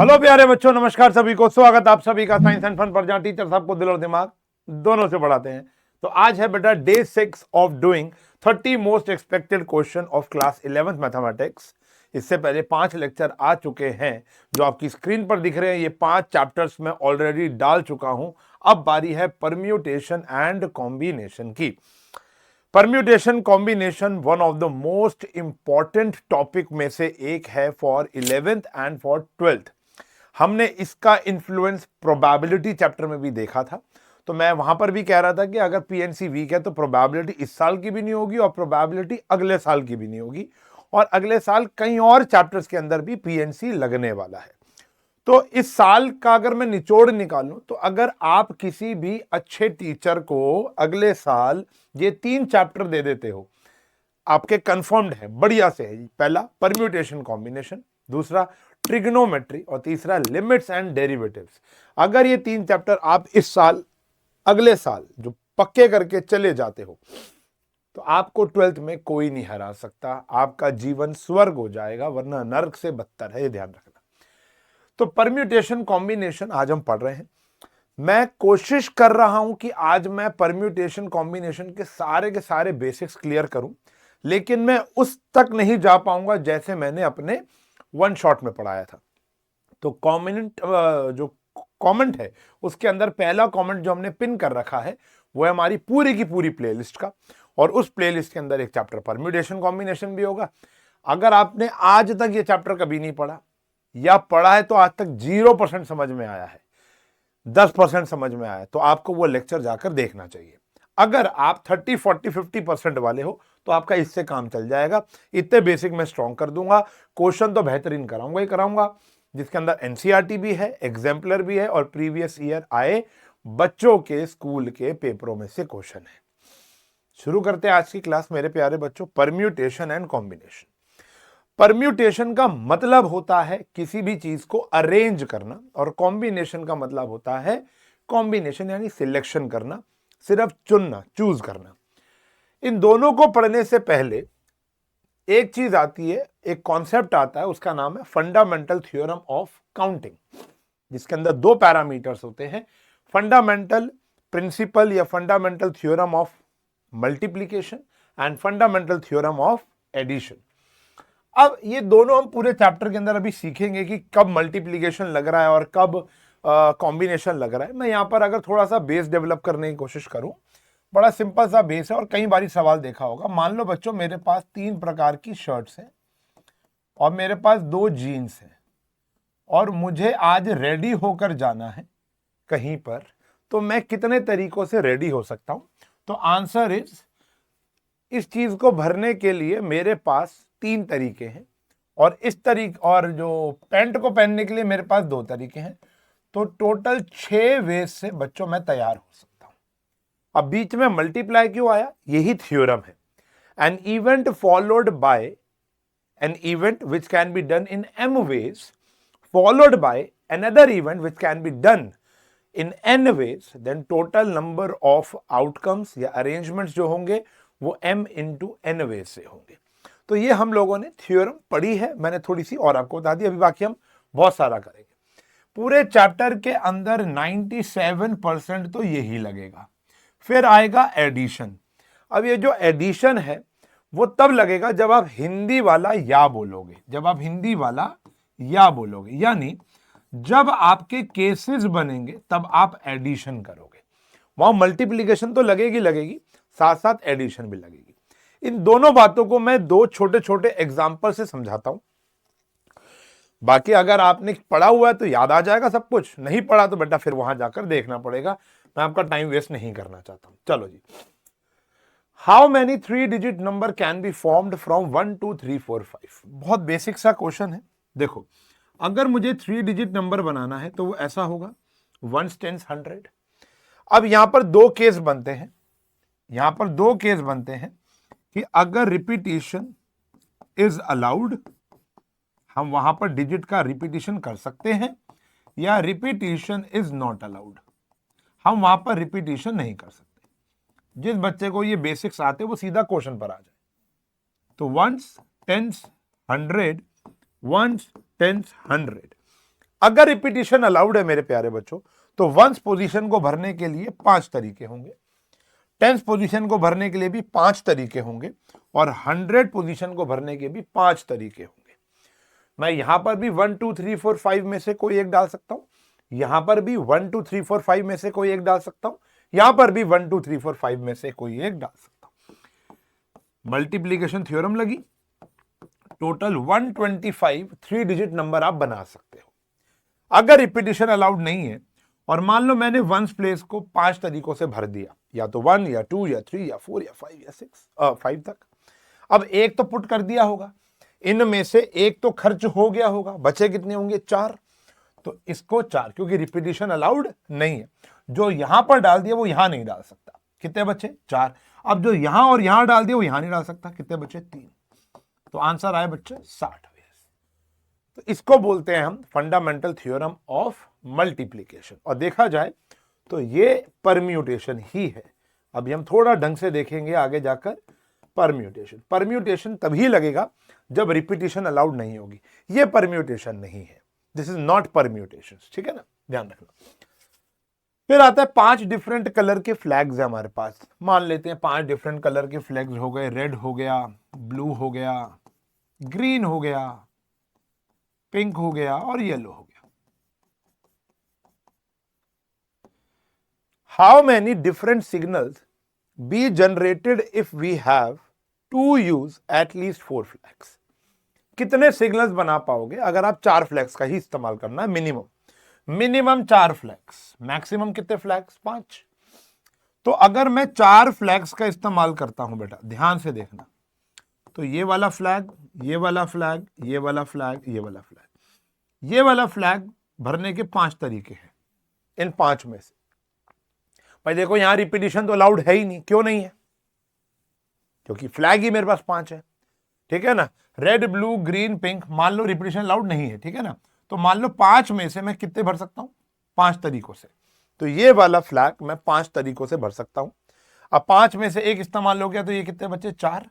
Hello प्यारे बच्चों, नमस्कार सभी को। स्वागत आप सभी का साइंस एंड फन पर, जहां टीचर आपको दिल और दिमाग दोनों से पढ़ाते हैं। तो आज है बेटा day 6 of doing 30 most expected question of class 11th mathematics. इससे पहले 5 लेक्चर आ चुके हैं जो आपकी स्क्रीन पर दिख रहे हैं। ये 5 चैप्टर्स में ऑलरेडी डाल चुका हूं। अब बारी है परम्यूटेशन एंड कॉम्बिनेशन की। Permutation combination one of the most important topic में से एक है for 11th and for 12th। हमने इसका इन्फ्लुएंस प्रोबेबिलिटी चैप्टर में भी देखा था। तो मैं वहां पर भी कह रहा था कि अगर पीएनसी वीक है तो प्रोबेबिलिटी इस साल की भी नहीं होगी और प्रोबेबिलिटी अगले साल की भी नहीं होगी, और अगले साल कई और चैप्टर्स के अंदर भी पीएनसी लगने वाला है। तो इस साल का अगर मैं निचोड़ निकालूं तो अगर आप किसी भी अच्छे टीचर को अगले साल ये 3 चैप्टर दे देते हो, आपके कंफर्म्ड है, बढ़िया से है। पहला परम्यूटेशन कॉम्बिनेशन, दूसरा ट्रिग्नोमेट्री और तीसरा लिमिट्स एंड डेरिवेटिव्स। अगर ये 3 चैप्टर आप इस साल अगले साल जो पक्के करके चले जाते हो तो आपको 12th में कोई नहीं हरा सकता। आपका जीवन स्वर्ग हो जाएगा, वरना नर्क से बदतर है, ये ध्यान रखना। तो परम्यूटेशन कॉम्बिनेशन आज हम पढ़ रहे हैं। मैं कोशिश कर रहा हूं कि आज मैं परम्यूटेशन कॉम्बिनेशन के सारे बेसिक्स क्लियर करूं, लेकिन मैं उस तक नहीं जा पाऊंगा जैसे मैंने अपने वन शॉट में पढ़ाया था। तो जो कमेंट है उसके अंदर पहला कमेंट जो हमने पिन कर रखा है वो है हमारी पूरी की पूरी प्लेलिस्ट का, और उस प्लेलिस्ट के अंदर एक चैप्टर परम्यूटेशन कॉम्बिनेशन भी होगा। अगर आपने आज तक ये चैप्टर कभी नहीं पढ़ा या पढ़ा है तो आज तक 0% समझ में आया है, 10% समझ में आया, तो आपको वो लेक्चर जाकर देखना चाहिए। अगर आप 30, 40, 50% वाले हो तो आपका इससे काम चल जाएगा। इतने बेसिक मैं स्ट्रॉन्ग कर दूंगा। क्वेश्चन तो बेहतरीन कराऊंगा ही कराऊंगा, जिसके अंदर एनसीईआरटी भी है, एग्जाम्पलर भी है, और प्रीवियस ईयर आए बच्चों के स्कूल के पेपरों में से क्वेश्चन है। शुरू करते हैं आज की क्लास मेरे प्यारे बच्चों। Permutation and combination. परम्यूटेशन का मतलब होता है किसी भी चीज को अरेंज करना, और कॉम्बिनेशन का मतलब होता है कॉम्बिनेशन यानी सिलेक्शन करना, सिर्फ चुनना, चूज करना। इन दोनों को पढ़ने से पहले एक चीज आती है, एक कॉन्सेप्ट आता है, उसका नाम है फंडामेंटल थ्योरम ऑफ काउंटिंग, जिसके अंदर 2 पैरामीटर्स होते हैं, फंडामेंटल प्रिंसिपल या fundamental theorem of multiplication and fundamental theorem of addition. अब ये दोनों हम पूरे चैप्टर के अंदर अभी सीखेंगे कि कब मल्टीप्लीकेशन लग रहा है और कब कॉम्बिनेशन लग रहा है। मैं यहां पर अगर थोड़ा सा बेस डेवलप करने की कोशिश करूं, बड़ा सिंपल सा बेस है, और कई बारी सवाल देखा होगा। मान लो बच्चों मेरे पास 3 प्रकार की शर्ट्स हैं और मेरे पास 2 जीन्स हैं, और मुझे आज रेडी होकर जाना है कहीं पर, तो मैं कितने तरीकों से रेडी हो सकता हूं? तो आंसर इस चीज को भरने के लिए मेरे पास 3 तरीके हैं, और जो पैंट को पहनने के लिए मेरे पास 2 तरीके हैं। तो टोटल 6 वेज से बच्चों मैं तैयार हो सकता हूं। अब बीच में मल्टीप्लाई क्यों आया? यही थ्योरम है। An event followed by an event which can be done in m ways followed by another event which can be done in n ways, then total number of outcomes या arrangements जो होंगे वो m into n ways से होंगे। तो ये हम लोगों ने थ्योरम पढ़ी है, मैंने थोड़ी सी और आपको बता दी, अभी बाकी हम बहुत सारा करेंगे। पूरे चैप्टर के अंदर 97% तो यही लगेगा। फिर आएगा एडिशन। अब ये जो एडिशन है वो तब लगेगा जब आप हिंदी वाला या बोलोगे, जब आप हिंदी वाला या बोलोगे, यानी जब आपके केसेस बनेंगे तब आप एडिशन करोगे। वहां मल्टीप्लीकेशन तो लगेगी, साथ साथ एडिशन भी लगेगी। इन दोनों बातों को मैं 2 छोटे छोटे एग्जाम्पल से समझाता हूं। बाकी अगर आपने पढ़ा हुआ है तो याद आ जाएगा सब कुछ, नहीं पढ़ा तो बेटा फिर वहां जाकर देखना पड़ेगा। मैं आपका टाइम वेस्ट नहीं करना चाहता हूं। चलो जी। How many 3 digit number can be formed from 1 2 3 4 5? बहुत बेसिक सा क्वेश्चन है। देखो, अगर मुझे 3 डिजिट नंबर बनाना है तो वो ऐसा होगा 1s 10s 100। अब यहां पर 2 केस बनते हैं, कि अगर रिपीटिशन इज अलाउड, हम वहां पर डिजिट का रिपीटिशन कर सकते हैं, या रिपीटिशन इज नॉट अलाउड, हम वहां पर रिपीटिशन नहीं कर सकते। जिस बच्चे को ये बेसिक्स आते वो सीधा क्वेश्चन पर आ जाए। तो 1s 10s 100, 1s 10s 100। अगर रिपीटिशन अलाउड है मेरे प्यारे बच्चों, तो वंस पोजीशन को भरने के लिए 5 तरीके होंगे, टेंस पोजीशन को भरने के लिए भी 5 तरीके होंगे, और 100 पोजीशन को भरने के भी 5 तरीके होंगे। मैं यहां पर भी 1 2 3 4 5 में से कोई एक डाल सकता हूं, यहां पर भी 1 2 3 4 5 में से कोई एक डाल सकता हूं, यहां पर भी 1 2 3 4 5 में से कोई एक डाल सकता हूं। मल्टीप्लीकेशन थ्योरम लगी, टोटल 125 3 डिजिट नंबर आप बना सकते हो। अगर रिपीटिशन अलाउड नहीं है और मान लो मैंने वंस प्लेस को 5 तरीकों से भर दिया, या तो 1 या 2 या 3 या 4 या 5 या 6 5 तक, अब एक तो पुट कर दिया होगा, इनमें से एक तो खर्च हो गया होगा, बचे कितने होंगे 4, तो इसको 4, क्योंकि रिपीटिशन अलाउड नहीं है, जो यहां पर डाल दिया वो यहां नहीं डाल सकता, कितने बचे 4। अब जो यहां और यहां डाल दिया वो यहां नहीं डाल सकता, कितने बचे 3, तो आंसर आए बच्चे 60। तो इसको बोलते हैं हम फंडामेंटल थ्योरम ऑफ मल्टीप्लिकेशन, और देखा जाए तो ये परम्यूटेशन ही है। अभी हम थोड़ा ढंग से देखेंगे आगे जाकर परम्यूटेशन तभी लगेगा जब रिपीटिशन अलाउड नहीं होगी, ये परम्यूटेशन नहीं है, दिस इज नॉट परम्यूटेशन, ठीक है ना, ध्यान रखना। फिर आता है 5 डिफरेंट कलर के फ्लैग्स है हमारे पास, मान लेते हैं 5 डिफरेंट कलर के फ्लैग्स हो गए, रेड हो गया, ब्लू हो गया, ग्रीन हो गया, पिंक हो गया और येलो हो गया। How many different signals be generated if we have to use at least 4 flags. कितने सिग्नल्स बना पाओगे अगर आप 4 फ्लैग्स का ही इस्तेमाल करना है, मिनिमम 4 फ्लैग्स, मैक्सिमम कितने फ्लैग्स 5। तो अगर मैं 4 फ्लैग्स का इस्तेमाल करता हूं बेटा, ध्यान से देखना, तो ये वाला फ्लैग, ये वाला फ्लैग, ये वाला फ्लैग, ये वाला फ्लैग, ये वाला फ्लैग भरने के 5 तरीके हैं। इन 5 में से भाई देखो यहां रिपीटिशन तो अलाउड है ही नहीं, क्यों नहीं है, क्योंकि फ्लैग ही मेरे पास 5 है, ठीक है ना, रेड ब्लू ग्रीन पिंक, मान लो रिपीटिशन अलाउड नहीं है, ठीक है ना, तो मान लो 5 में से मैं कितने भर सकता हूं, 5 तरीकों से, तो ये वाला फ्लैग मैं 5 तरीकों से भर सकता हूं। अब 5 में से एक इस्तेमाल हो गया, तो ये कितने बचे 4,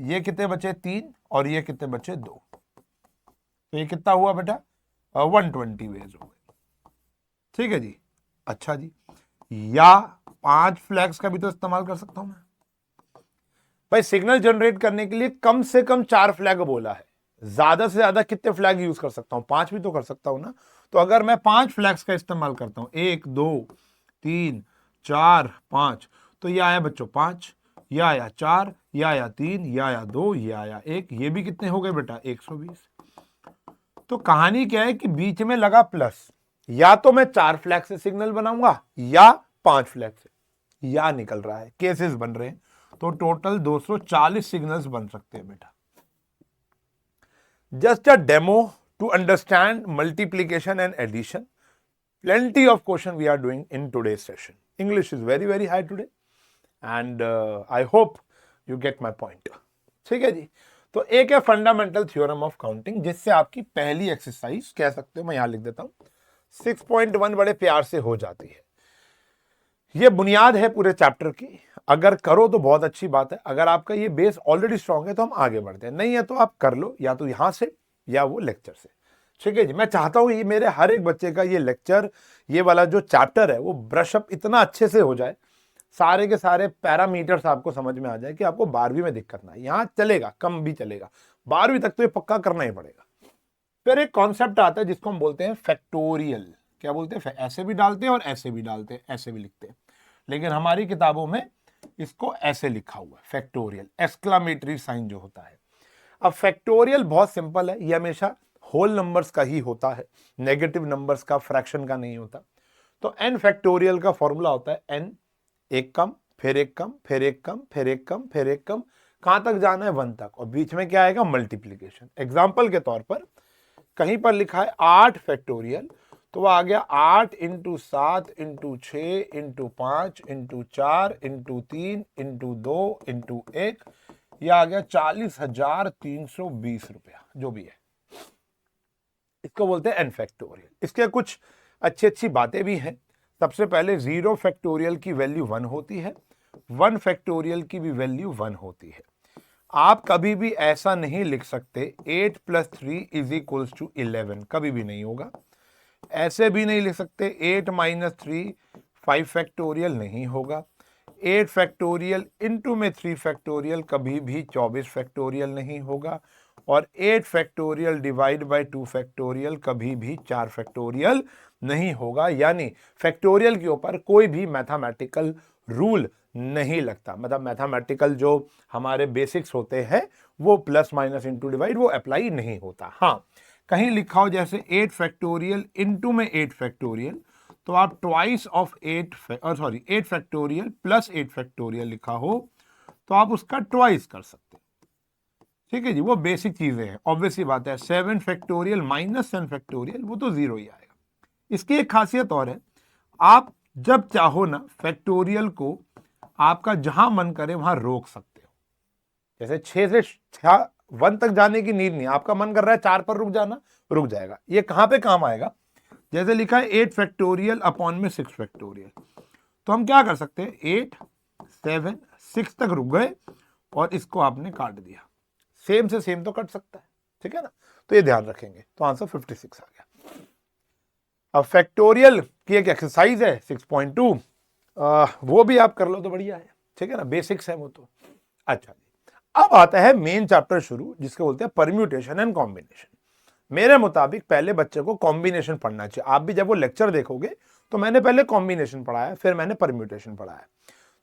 ये कितने बचे 3, और ये कितने बचे 2, तो ये कितना हुआ बेटा 120 वेज हो गए, ठीक है जी। अच्छा जी, या 5 फ्लैग्स का भी तो इस्तेमाल कर सकता हूं मैं भाई, सिग्नल जनरेट करने के लिए कम से कम 4 फ्लैग बोला है, ज्यादा से ज्यादा कितने फ्लैग यूज कर सकता हूं, 5 भी तो कर सकता हूं ना। तो अगर मैं 5 फ्लैग्स का इस्तेमाल करता हूं, 1 2 3 4 5, तो ये आया बच्चों 5, ये आया 4, ये आया 3, ये आया 2, ये आया 1, ये भी कितने हो गए बेटा 120। तो कहानी क्या है कि बीच में लगा प्लस, या तो मैं 4 फ्लैग से सिग्नल बनाऊंगा या 5 फ्लैग से, या निकल रहा है, केसेस बन रहे हैं, तो टोटल 240 सिग्नल्स बन सकते हैं बेटा। Just a demo to understand multiplication and addition, plenty of question we are doing in today's session. English is very very high today and I hope you get my point. ठीक है जी, तो एक है fundamental theorem of counting, जिससे आपकी पहली exercise कह सकते हो, मैं यहां लिख देता हूं 6.1 बड़े प्यार से हो जाती है। ये बुनियाद है पूरे चैप्टर की, अगर करो तो बहुत अच्छी बात है, अगर आपका ये बेस ऑलरेडी स्ट्रांग है तो हम आगे बढ़ते हैं, नहीं है तो आप कर लो या तो यहां से या वो लेक्चर से, ठीक है जी। मैं चाहता हूं ये मेरे हर एक बच्चे का ये लेक्चर, ये वाला जो चैप्टर है वो ब्रशअप इतना अच्छे से हो जाए, सारे के सारे पैरामीटर्स आपको समझ में आ जाए कि आपको 12वीं में दिक्कत ना है, यहां चलेगा कम भी चलेगा, 12वीं तक तो ये पक्का करना ही पड़ेगा। फिर एक कॉन्सेप्ट आता है जिसको हम बोलते हैं फैक्टोरियल, क्या बोलते हैं, ऐसे भी डालते हैं और ऐसे भी डालते हैं, ऐसे भी लिखते हैं, लेकिन हमारी किताबों में इसको ऐसे लिखा हुआ है फैक्टोरियल, एक्सक्लामेटरी साइन जो होता है। अब फैक्टोरियल बहुत सिंपल है, ये हमेशा होल नंबर्स का ही होता है, नेगेटिव नंबर्स का, फ्रैक्शन का नहीं होता। तो n फैक्टोरियल का फॉर्मूला होता है n, एक कम फिर एक कम फिर एक कम फिर एक कम फिर एक कम, कहां तक जाना है 1 तक, और बीच में क्या आएगा मल्टीप्लीकेशन। एग्जाम्पल के तौर पर कहीं पर लिखा है 8 फैक्टोरियल, तो वह आ गया 8 × 7 × 6 × 5 × 4 × 3 × 2 × 1, यह आ गया 40,320 रुपया, जो भी है, इसको बोलते हैं n फैक्टोरियल। इसके कुछ अच्छी बातें भी हैं। सबसे पहले 0 फैक्टोरियल की वैल्यू 1 होती है, 1 फैक्टोरियल की भी वैल्यू 1 होती है। आप कभी भी ऐसा नहीं लिख सकते 8 + 3 = 11, कभी भी नहीं होगा। ऐसे भी नहीं लिख सकते 8 माइनस 3 5 फैक्टोरियल नहीं होगा। 8 फैक्टोरियल इंटू में 3 फैक्टोरियल कभी भी 24 फैक्टोरियल नहीं होगा। और 8 फैक्टोरियल डिवाइड बाय 2 फैक्टोरियल कभी भी 4 फैक्टोरियल नहीं होगा। यानी फैक्टोरियल के ऊपर कोई भी मैथमेटिकल रूल नहीं लगता, मतलब मैथमेटिकल जो हमारे बेसिक्स होते हैं वो प्लस माइनस इंटू डिवाइड वो अप्लाई नहीं होता। हाँ, कहीं लिखा हो जैसे 8 फैक्टोरियल इंटू में 8 फैक्टोरियल, तो आप twice of 8 factorial plus 8 factorial लिखा हो तो आप उसका ट्वाइस कर सकते हैं। ठीक है जी, वो बेसिक चीजें हैं, ऑब्वियसली बात है। 7 फैक्टोरियल माइनस 10 फैक्टोरियल वो तो जीरो ही आएगा। इसकी एक खासियत और है, आप जब चाहो ना फैक्टोरियल को आपका जहां मन करे वहां रोक सकते हो। जैसे 6 से 1 तक जाने की नीड नहीं, आपका मन कर रहा है 4 पर रुक जाना, रुक जाएगा। ये कहां पे काम आएगा, जैसे लिखा है 8 फैक्टोरियल अपॉन में 6 फैक्टोरियल, तो हम क्या कर सकते हैं 8 7 6 तक रुक गए और इसको आपने काट दिया, सेम से सेम तो कट सकता है, ठीक है ना। तो ये ध्यान रखेंगे, तो आंसर 56 आ गया। अब फैक्टोरियल की एक एक्सरसाइज है 6.2, वो भी आप कर लो तो बढ़िया है, ठीक है ना, बेसिक्स है वो तो। अच्छा, अब आता है मेन चैप्टर शुरू, जिसके बोलते हैं परम्यूटेशन एंड कॉम्बिनेशन। मेरे मुताबिक पहले बच्चे को कॉम्बिनेशन पढ़ना चाहिए। आप भी जब वो लेक्चर देखोगे तो मैंने पहले कॉम्बिनेशन पढ़ाया, फिर मैंने परम्यूटेशन पढ़ाया।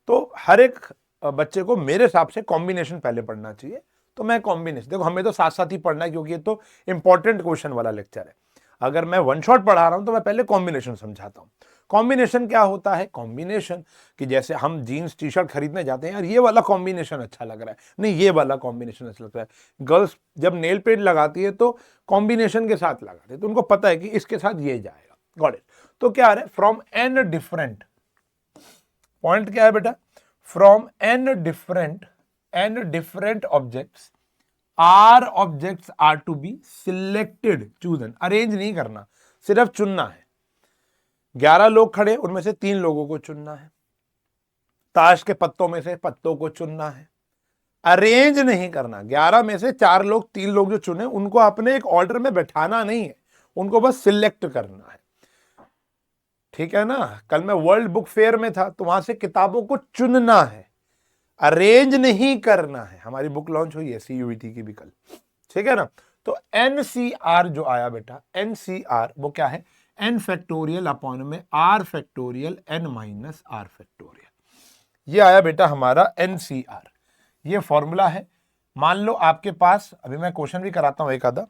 तो हर एक बच्चे को मेरे हिसाब से कॉम्बिनेशन पहले पढ़ना चाहिए। तो मैं कॉम्बिनेशन, देखो हमें तो साथ साथ ही पढ़ना है क्योंकि ये तो इंपॉर्टेंट क्वेश्चन वाला लेक्चर है। अगर मैं वन शॉट पढ़ा रहा हूं तो मैं पहले कॉम्बिनेशन समझाता हूं। कॉम्बिनेशन क्या होता है, कॉम्बिनेशन कि जैसे हम जीन्स टी शर्ट खरीदने जाते हैं, यार ये वाला कॉम्बिनेशन अच्छा लग रहा है, नहीं ये वाला कॉम्बिनेशन अच्छा लग रहा है। गर्ल्स जब नेल पेंट लगाती है तो कॉम्बिनेशन के साथ लगाते हैं, तो उनको पता है कि इसके साथ ये जाएगा। Got it. तो क्या है, फ्रॉम एन डिफरेंट, पॉइंट क्या है बेटा, from n different objects are objects are to be selected chosen. Arrange नहीं करना, सिर्फ चुनना है। 11 लोग खड़े, उनमें से 3 लोगों को चुनना है। ताश के पत्तों में से पत्तों को चुनना है, अरेंज नहीं करना। 11 में से 4 लोग, 3 लोग जो चुने उनको अपने एक ऑर्डर में बैठाना नहीं है, उनको बस सिलेक्ट करना है, ठीक है ना। कल मैं वर्ल्ड बुक फेयर में था तो वहां से किताबों को चुनना है, अरेंज नहीं करना है। हमारी बुक लॉन्च हुई है CUET की भी कल, ठीक है ना। तो NCR जो आया बेटा, NCR वो क्या है, n फैक्टोरियल अपॉन में r factorial n minus r factorial, ये आया बेटा हमारा NCR। ये फॉर्मूला है। मान लो आपके पास, अभी मैं क्वेश्चन भी कराता हूं एक आधा,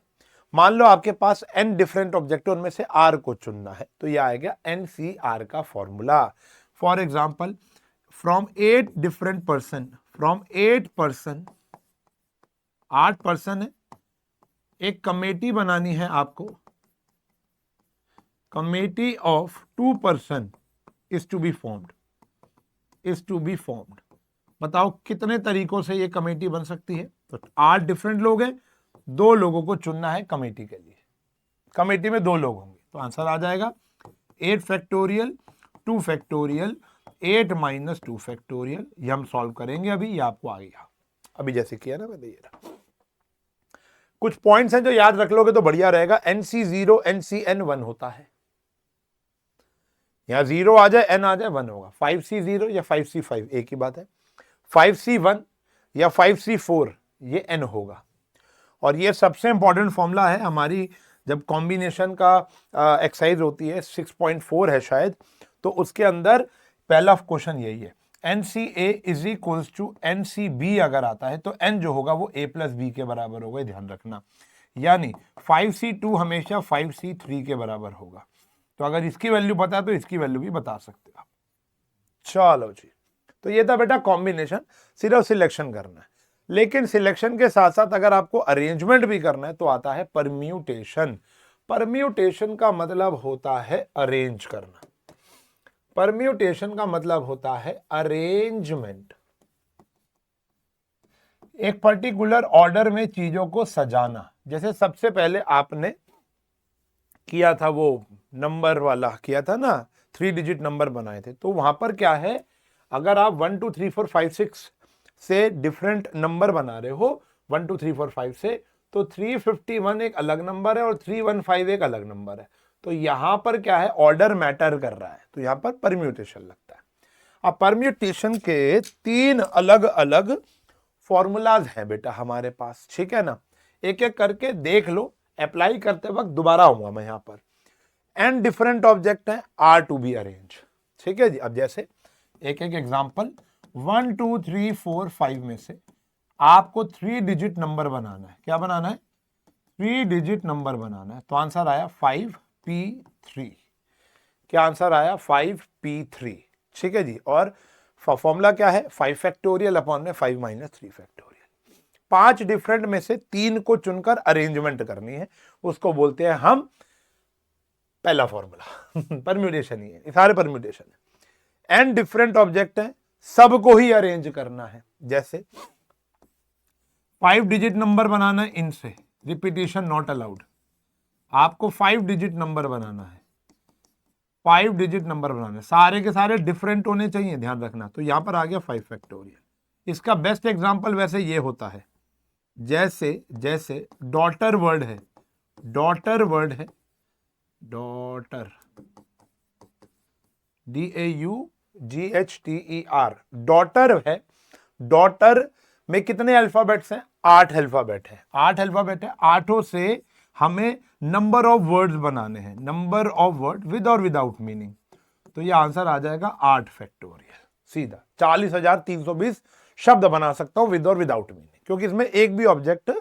मान लो आपके पास n डिफरेंट ऑब्जेक्ट है, उनमें से r को चुनना है, तो ये आएगा NCR का formula. For example, from 8 different person, from 8 person, 8 person है, एक कमेटी बनानी है आपको, committee of 2 person is to be formed, is to be formed. बताओ कितने तरीकों से ये कमेटी बन सकती है। तो 8 डिफरेंट लोग हैं, 2 लोगों को चुनना है कमेटी के लिए, कमेटी में 2 लोग होंगे, तो आंसर आ जाएगा 8 फैक्टोरियल 2 फैक्टोरियल 8 माइनस 2 फैक्टोरियल। ये हम सॉल्व करेंगे अभी, ये आपको आ गया अभी जैसे किया ना मैंने। ये रहा, कुछ पॉइंट्स हैं जो याद रख लोगे तो बढ़िया रहेगा। NC0 NCN 1 होता है, यहां 0 आ जाए n आ जाए 1 होगा। 5C0 या 5C5 एक ही बात है। 5C1 या 5C4 ये n होगा। और ये सबसे इंपॉर्टेंट फॉर्मूला है हमारी, जब कॉम्बिनेशन का एक्सरसाइज होती है 6.4 है शायद, तो उसके अंदर पहला क्वेश्चन यही है, NCA is equals to NCB अगर आता है तो n जो होगा वो A प्लस B के बराबर होगा, ध्यान रखना। यानी 5C2 हमेशा 5C3 के बराबर होगा। तो अगर इसकी वैल्यू पता है तो इसकी वैल्यू भी बता सकते हो आप। चलो जी, तो ये था बेटा कॉम्बिनेशन, सिर्फ सिलेक्शन करना है। लेकिन सिलेक्शन के साथ साथ अगर आपको अरेंजमेंट भी करना है तो आता है परम्यूटेशन। परम्यूटेशन का मतलब होता है अरेंज करना, परम्यूटेशन का मतलब होता है अरेंजमेंट, एक पर्टिकुलर ऑर्डर में चीजों को सजाना। जैसे सबसे पहले आपने किया था वो नंबर वाला किया था ना, 3 डिजिट नंबर बनाए थे, तो वहां पर क्या है, अगर आप 1 2 3 4 5 6 से डिफरेंट नंबर बना रहे हो 1 2 3 4 5 से, तो 351 एक अलग नंबर है और 315 एक अलग नंबर है। तो यहां पर क्या है, ऑर्डर मैटर कर रहा है, तो यहां पर परम्यूटेशन लगता है। अब परम्यूटेशन के 3 अलग अलग फॉर्मूलाज हैं बेटा हमारे पास, ठीक है ना, एक एक करके देख लो, अप्लाई करते वक्त दोबारा आऊंगा मैं यहां पर। एंड डिफरेंट ऑब्जेक्ट है, आर टू बी अरेंज, ठीक है जी। अब जैसे एक एक एग्जांपल, 1 2 3 4 5 में से आपको 3 डिजिट नंबर बनाना है। क्या बनाना है? 3 डिजिट नंबर बनाना है। तो आंसर आया 5p3। क्या आंसर आया? 5p3, ठीक है जी। और फॉर्मूला क्या है? 5 फैक्टोरियल अपॉन में 5 माइनस 3 फैक्टोरियल। 5 डिफरेंट में से 3 को चुनकर अरेंजमेंट करनी है, उसको बोलते हैं हम पहला फॉर्मूला। परम्यूटेशन ही है, सारे परम्यूटेशन है। एंड डिफरेंट ऑब्जेक्ट है, सबको ही अरेंज करना है। जैसे 5 डिजिट नंबर बनाना है, इनसे रिपीटेशन नॉट अलाउड। आपको 5 डिजिट नंबर बनाना है, 5 डिजिट नंबर बनाना है, सारे के सारे डिफरेंट होने चाहिए, ध्यान रखना। तो यहां पर आ गया 5 फैक्टोरियल। इसका बेस्ट एग्जांपल वैसे ये होता है, जैसे जैसे डॉटर वर्ड है, डॉटर वर्ड है, डॉटर, DAUGHTER, डॉटर है। डॉटर में कितने अल्फाबेट्स हैं? 8 अल्फाबेट है, 8 अल्फाबेट है। 8 से हमें नंबर ऑफ वर्ड्स बनाने हैं, नंबर ऑफ वर्ड विद और विदाउट मीनिंग। तो ये आंसर आ जाएगा 8 फैक्टोरियल, सीधा 40,320 शब्द बना सकता हूं विद और विदाउट मीनिंग, क्योंकि इसमें एक भी ऑब्जेक्ट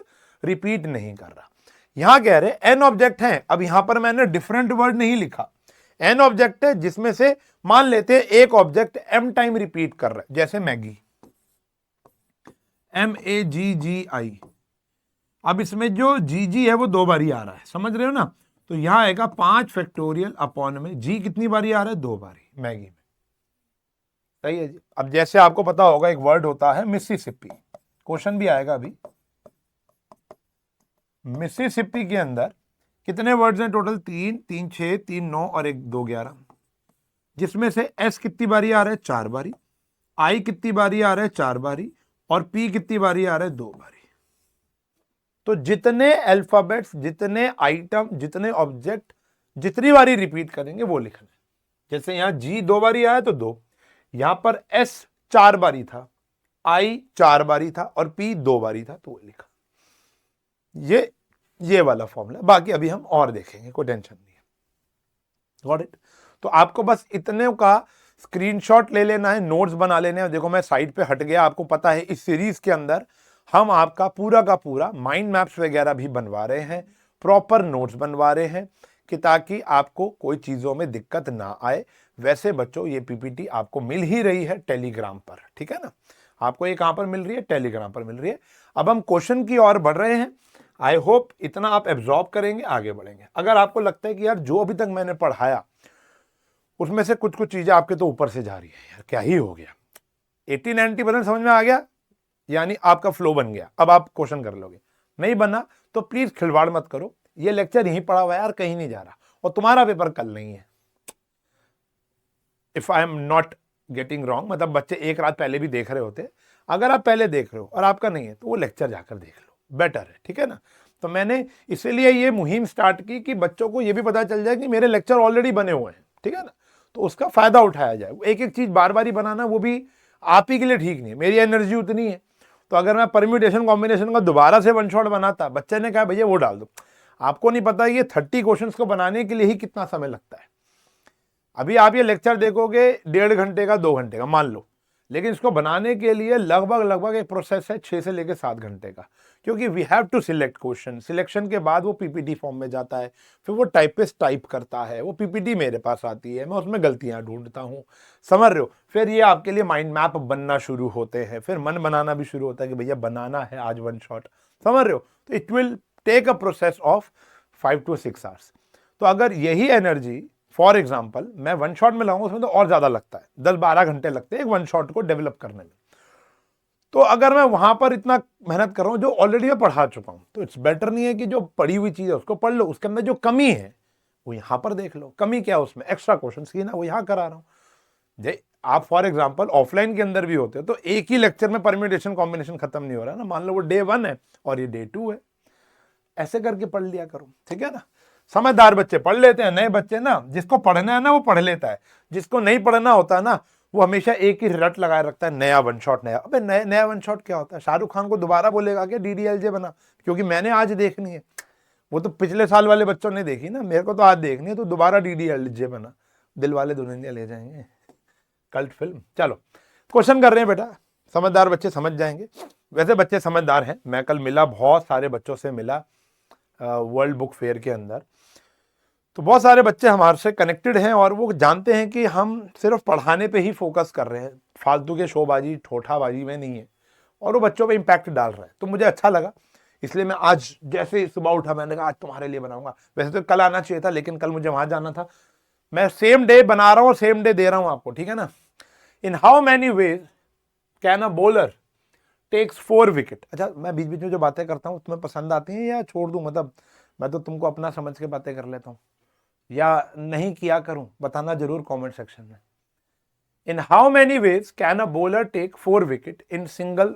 रिपीट नहीं कर रहा। यहां कह रहे एन ऑब्जेक्ट हैं। अब यहां पर मैंने डिफरेंट वर्ड नहीं लिखा, एन ऑब्जेक्ट है, जिसमें से मान लेते हैं एक ऑब्जेक्ट m टाइम रिपीट कर रहा है, जैसे मैगी, MAGGI। अब इसमें जो GG है वो 2 बारी आ रहा है, समझ रहे हो ना। तो यहां आएगा 5 फैक्टोरियल अपॉन में G कितनी बारी आ रहा है? 2 बारी मैगी में, सही है जी। अब जैसे आपको पता होगा एक वर्ड होता है मिसिसिपी, क्वेश्चन भी आएगा अभी। मिसिसिपी के अंदर कितने वर्ड्स हैं टोटल? 3 3 6 3 9 और 1 2 11, जिसमें से S कितनी बारी आ रहा है? 4 बारी, I कितनी बारी आ रहा है? 4 बारी, और P कितनी बारी आ रहा है? 2 बारी। तो जितने अल्फाबेट्स, जितने आइटम, जितने ऑब्जेक्ट जितनी बारी रिपीट करेंगे वो लिखना है। जैसे यहां G 2 बारी आया तो 2, यहां पर S 4 बारी था, I 4 बारी था और P 2 बारी था, तो वो लिखा। ये वाला फॉर्मूला, बाकी अभी हम और देखेंगे, कोई टेंशन नहीं है। Got it? तो आपको बस इतने का स्क्रीनशॉट ले लेना है, नोट्स बना लेने हैं। देखो मैं साइड पे हट गया, आपको पता है इस सीरीज के अंदर हम आपका पूरा का पूरा माइंड मैप्स वगैरह भी बनवा रहे हैं, प्रॉपर नोट्स बनवा रहे हैं, कि ताकि आपको कोई चीजों में दिक्कत ना आए। वैसे बच्चों ये पीपीटी आपको मिल ही रही है टेलीग्राम पर, ठीक है ना। आपको ये कहां पर मिल रही है? टेलीग्राम पर मिल रही है। अब हम क्वेश्चन की ओर बढ़ रहे हैं। आई होप इतना आप एब्जॉर्ब करेंगे, आगे बढ़ेंगे। अगर आपको लगता है कि यार जो अभी तक मैंने पढ़ाया उसमें से कुछ कुछ चीजें आपके तो ऊपर से जा रही है, यार क्या ही हो गया, 80-90% समझ में आ गया, यानी आपका फ्लो बन गया, अब आप क्वेश्चन कर लोगे। नहीं बना तो प्लीज खिलवाड़ मत करो, ये लेक्चर यहीं पड़ा हुआ है यार, कहीं नहीं जा रहा, और तुम्हारा पेपर कल नहीं है। If I am not getting wrong, मतलब बच्चे एक रात पहले भी देख रहे होते। अगर आप पहले देख रहे हो और आपका नहीं है तो वो लेक्चर जाकर देख लो, बेटर है, ठीक है ना। तो मैंने इसीलिए ये मुहिम स्टार्ट की कि बच्चों को ये भी पता चल जाए कि मेरे लेक्चर ऑलरेडी बने हुए हैं, ठीक है ना, तो उसका फायदा उठाया जाए। एक एक चीज बार बार ही बनाना वो भी आप ही के लिए ठीक नहीं है, मेरी एनर्जी उतनी है। तो अगर मैं परम्यूटेशन कॉम्बिनेशन का दोबारा से वन शॉट बनाता, बच्चे ने कहा भैया वो डाल दो, आपको नहीं पता ये 30 क्वेश्चन को बनाने के लिए ही कितना समय लगता है। अभी आप ये लेक्चर देखोगे 1.5 घंटे का, 2 घंटे का मान लो, लेकिन इसको बनाने के लिए लगभग एक प्रोसेस है 6 से लेकर 7 घंटे का, क्योंकि we have to select question. Selection के बाद वो पीपीटी फॉर्म में जाता है, फिर वो टाइपिस्ट टाइप करता है, वो पीपीटी मेरे पास आती है, मैं उसमें गलतियां ढूंढता हूँ, समझ रहे हो। फिर ये आपके लिए माइंड मैप बनना शुरू होते हैं, फिर मन बनाना भी शुरू होता है कि भैया बनाना है आज वन शॉट, समझ रहे हो। तो it will take a process of 5 to 6 hours. तो अगर यही एनर्जी फॉर एग्जाम्पल मैं वन शॉट में लाऊंगा, उसमें तो और ज्यादा लगता है, 10-12 घंटे लगते हैं एक वन शॉट को डेवलप करने में। तो अगर मैं वहां पर इतना मेहनत कर रहा हूं जो ऑलरेडी मैं पढ़ा चुका हूं, तो इट्स बेटर नहीं है कि जो पढ़ी हुई चीज है उसको पढ़ लो, उसके अंदर जो कमी है वो यहां पर देख लो। कमी क्या है उसमें? एक्स्ट्रा क्वेश्चन की ना, वो यहां करा रहा हूं। आप फॉर एग्जाम्पल ऑफलाइन के अंदर भी होते हो तो एक ही लेक्चर में परम्यूटेशन कॉम्बिनेशन खत्म नहीं हो रहा ना, मान लो वो डे 1 है और ये डे 2 है, ऐसे करके पढ़ लिया करो, ठीक है ना। समझदार बच्चे पढ़ लेते हैं, नए बच्चे ना, जिसको पढ़ना है ना वो पढ़ लेता है, जिसको नहीं पढ़ना होता ना वो हमेशा एक ही रट लगाए रखता है, नया वन शॉट नया। अबे नया वन शॉट क्या होता है? शाहरुख खान को दोबारा बोलेगा क्या DDLJ बना? क्योंकि मैंने आज देखनी है, वो तो पिछले साल वाले बच्चों ने देखी ना, मेरे को तो आज देखनी है, तो दोबारा DDLJ बना, दिल वाले दुल्हनिया ले जाएंगे, कल्ट फिल्म। चलो क्वेश्चन कर रहे हैं बेटा, समझदार बच्चे समझ जाएंगे। वैसे बच्चे समझदार हैं, मैं कल मिला, बहुत सारे बच्चों से मिला वर्ल्ड बुक फेयर के अंदर, तो बहुत सारे बच्चे हमारे से कनेक्टेड हैं और वो जानते हैं कि हम सिर्फ पढ़ाने पे ही फोकस कर रहे हैं, फालतू के शोबाजी ठोठाबाजी में नहीं है, और वो बच्चों पे इम्पैक्ट डाल रहा है। तो मुझे अच्छा लगा, इसलिए मैं आज जैसे ही सुबह उठा मैंने कहा आज तुम्हारे लिए बनाऊंगा। वैसे तो कल आना चाहिए था, लेकिन कल मुझे वहां जाना था। मैं सेम डे बना रहा हूं और सेम डे दे रहा हूं आपको, ठीक है ना। In how many ways can a bowler takes 4 wicket? अच्छा, मैं बीच बीच में जो बातें करता हूँ तुम्हें पसंद आती हैं या छोड़ दूं? मतलब मैं तो तुमको अपना समझ के बातें कर लेता हूँ, या नहीं किया करूं? बताना जरूर कमेंट सेक्शन में। In how many ways can a bowler take 4 wicket in single?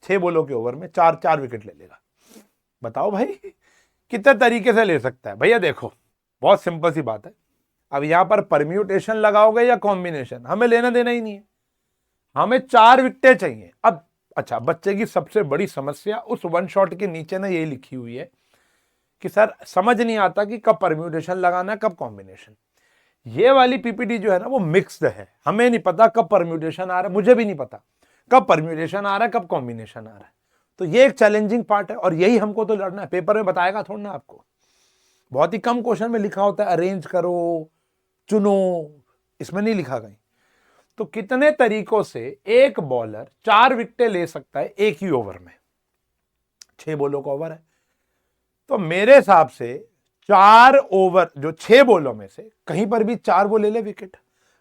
6 बॉलों के ओवर में 4 विकेट ले लेगा। बताओ भाई कितने तरीके से ले सकता है? भैया देखो बहुत सिंपल सी बात है, अब यहां पर परम्यूटेशन लगाओगे या कॉम्बिनेशन, हमें लेना देना ही नहीं है, हमें 4 विकेटें चाहिए। अब अच्छा, बच्चे की सबसे बड़ी समस्या उस वन शॉट के नीचे ना यही लिखी हुई है कि सर समझ नहीं आता कि कब परम्यूटेशन लगाना है कब कॉम्बिनेशन। ये वाली पीपीटी जो है ना वो मिक्स्ड है, हमें नहीं पता कब परम्यूटेशन आ रहा है, मुझे भी नहीं पता कब परम्यूटेशन आ रहा है कब कॉम्बिनेशन आ रहा है। तो ये एक चैलेंजिंग पार्ट है और यही हमको तो लड़ना है। पेपर में बताएगा थोड़ा ना आपको, बहुत ही कम क्वेश्चन में लिखा होता है अरेंज करो चुनो, इसमें नहीं लिखा कहीं। तो कितने तरीकों से एक बॉलर 4 विकेटें ले सकता है एक ही ओवर में? 6 बॉलों का ओवर है, तो मेरे हिसाब से 4 ओवर जो 6 बॉलों में से कहीं पर भी 4 बॉल ले ले विकेट।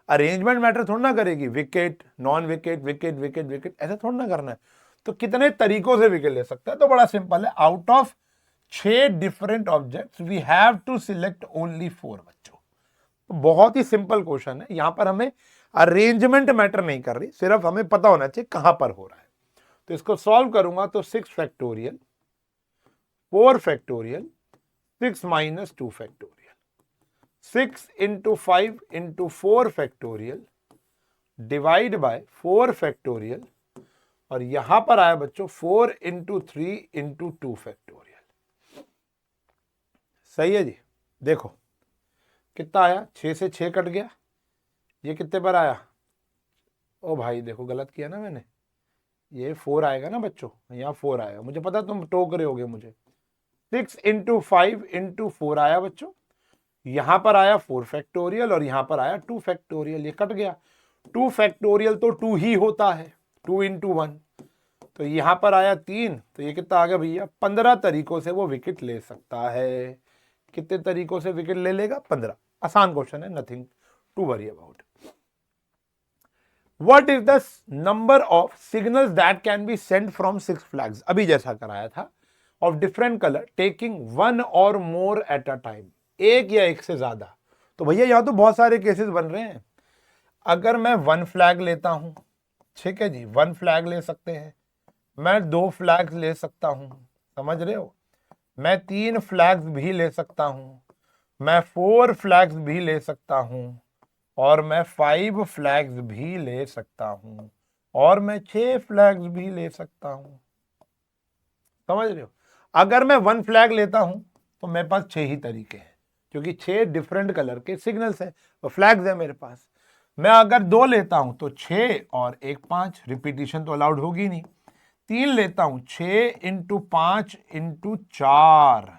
अरेंजमेंट मैटर थोड़ा ना करेगी, wicket non wicket wicket wicket wicket ऐसा थोड़ा ना करना है। तो कितने तरीकों से विकेट ले सकता है? तो बड़ा सिंपल है, out of 6 different objects we have to select only 4 बच्चों। तो बहुत ही सिंपल क्वेश्चन है, यहां पर हमें अरेंजमेंट मैटर नहीं कर रही, सिर्फ हमें पता होना चाहिए कहां पर हो रहा है। तो इसको सॉल्व करूंगा तो 6 factorial 4 factorial 6 minus 2 factorial, 6 into 5 into 4 factorial divide by 4 factorial, और यहां पर आया बच्चों 4 इंटू 3 इंटू 2 फैक्टोरियल। सही है जी। देखो कितना आया, 6 से 6 कट गया, ये कितने पर आया? ओ भाई देखो गलत किया ना मैंने, ये 4 आएगा ना बच्चों, यहाँ 4 आएगा, मुझे पता तुम टोक रहे होगे मुझे। 6 इंटू 5 इंटू 4 आया बच्चों, यहां पर आया 4 फैक्टोरियल और यहां पर आया 2 फैक्टोरियल, ये कट गया। 2 फैक्टोरियल तो 2 ही होता है, 2 इंटू 1, तो यहां पर आया 3, तो ये कितना आ गया भैया? 15 तरीकों से वो विकेट ले सकता है। कितने तरीकों से विकेट ले लेगा? 15। आसान क्वेश्चन है, nothing to worry about. What is the number of signals that can be sent from 6 flags? अभी जैसा कराया था, of different color taking 1 or more at a time, एक या एक से ज्यादा। तो भैया यहां तो बहुत सारे केसेस बन रहे हैं। अगर मैं 1 फ्लैग लेता हूं, ठीक है जी, 1 फ्लैग ले सकते हैं, मैं 2 फ्लैग्स ले सकता हूं, समझ रहे हो, मैं 3 फ्लैग्स भी ले सकता हूं, मैं 4 फ्लैग्स भी ले सकता हूं, और मैं 5 फ्लैग्स भी ले सकता हूं, और मैं 6 फ्लैग्स भी ले सकता हूं। समझ रहे हो? अगर मैं 1 फ्लैग लेता हूं तो मेरे पास 6 ही तरीके हैं, क्योंकि 6 डिफरेंट कलर के सिग्नल्स है और फ्लैग्स है मेरे पास। मैं अगर 2 लेता हूं तो 6 और 1 5, रिपीटिशन तो अलाउड होगी नहीं। 3 लेता हूं, 6 इंटू 5 इंटू 4।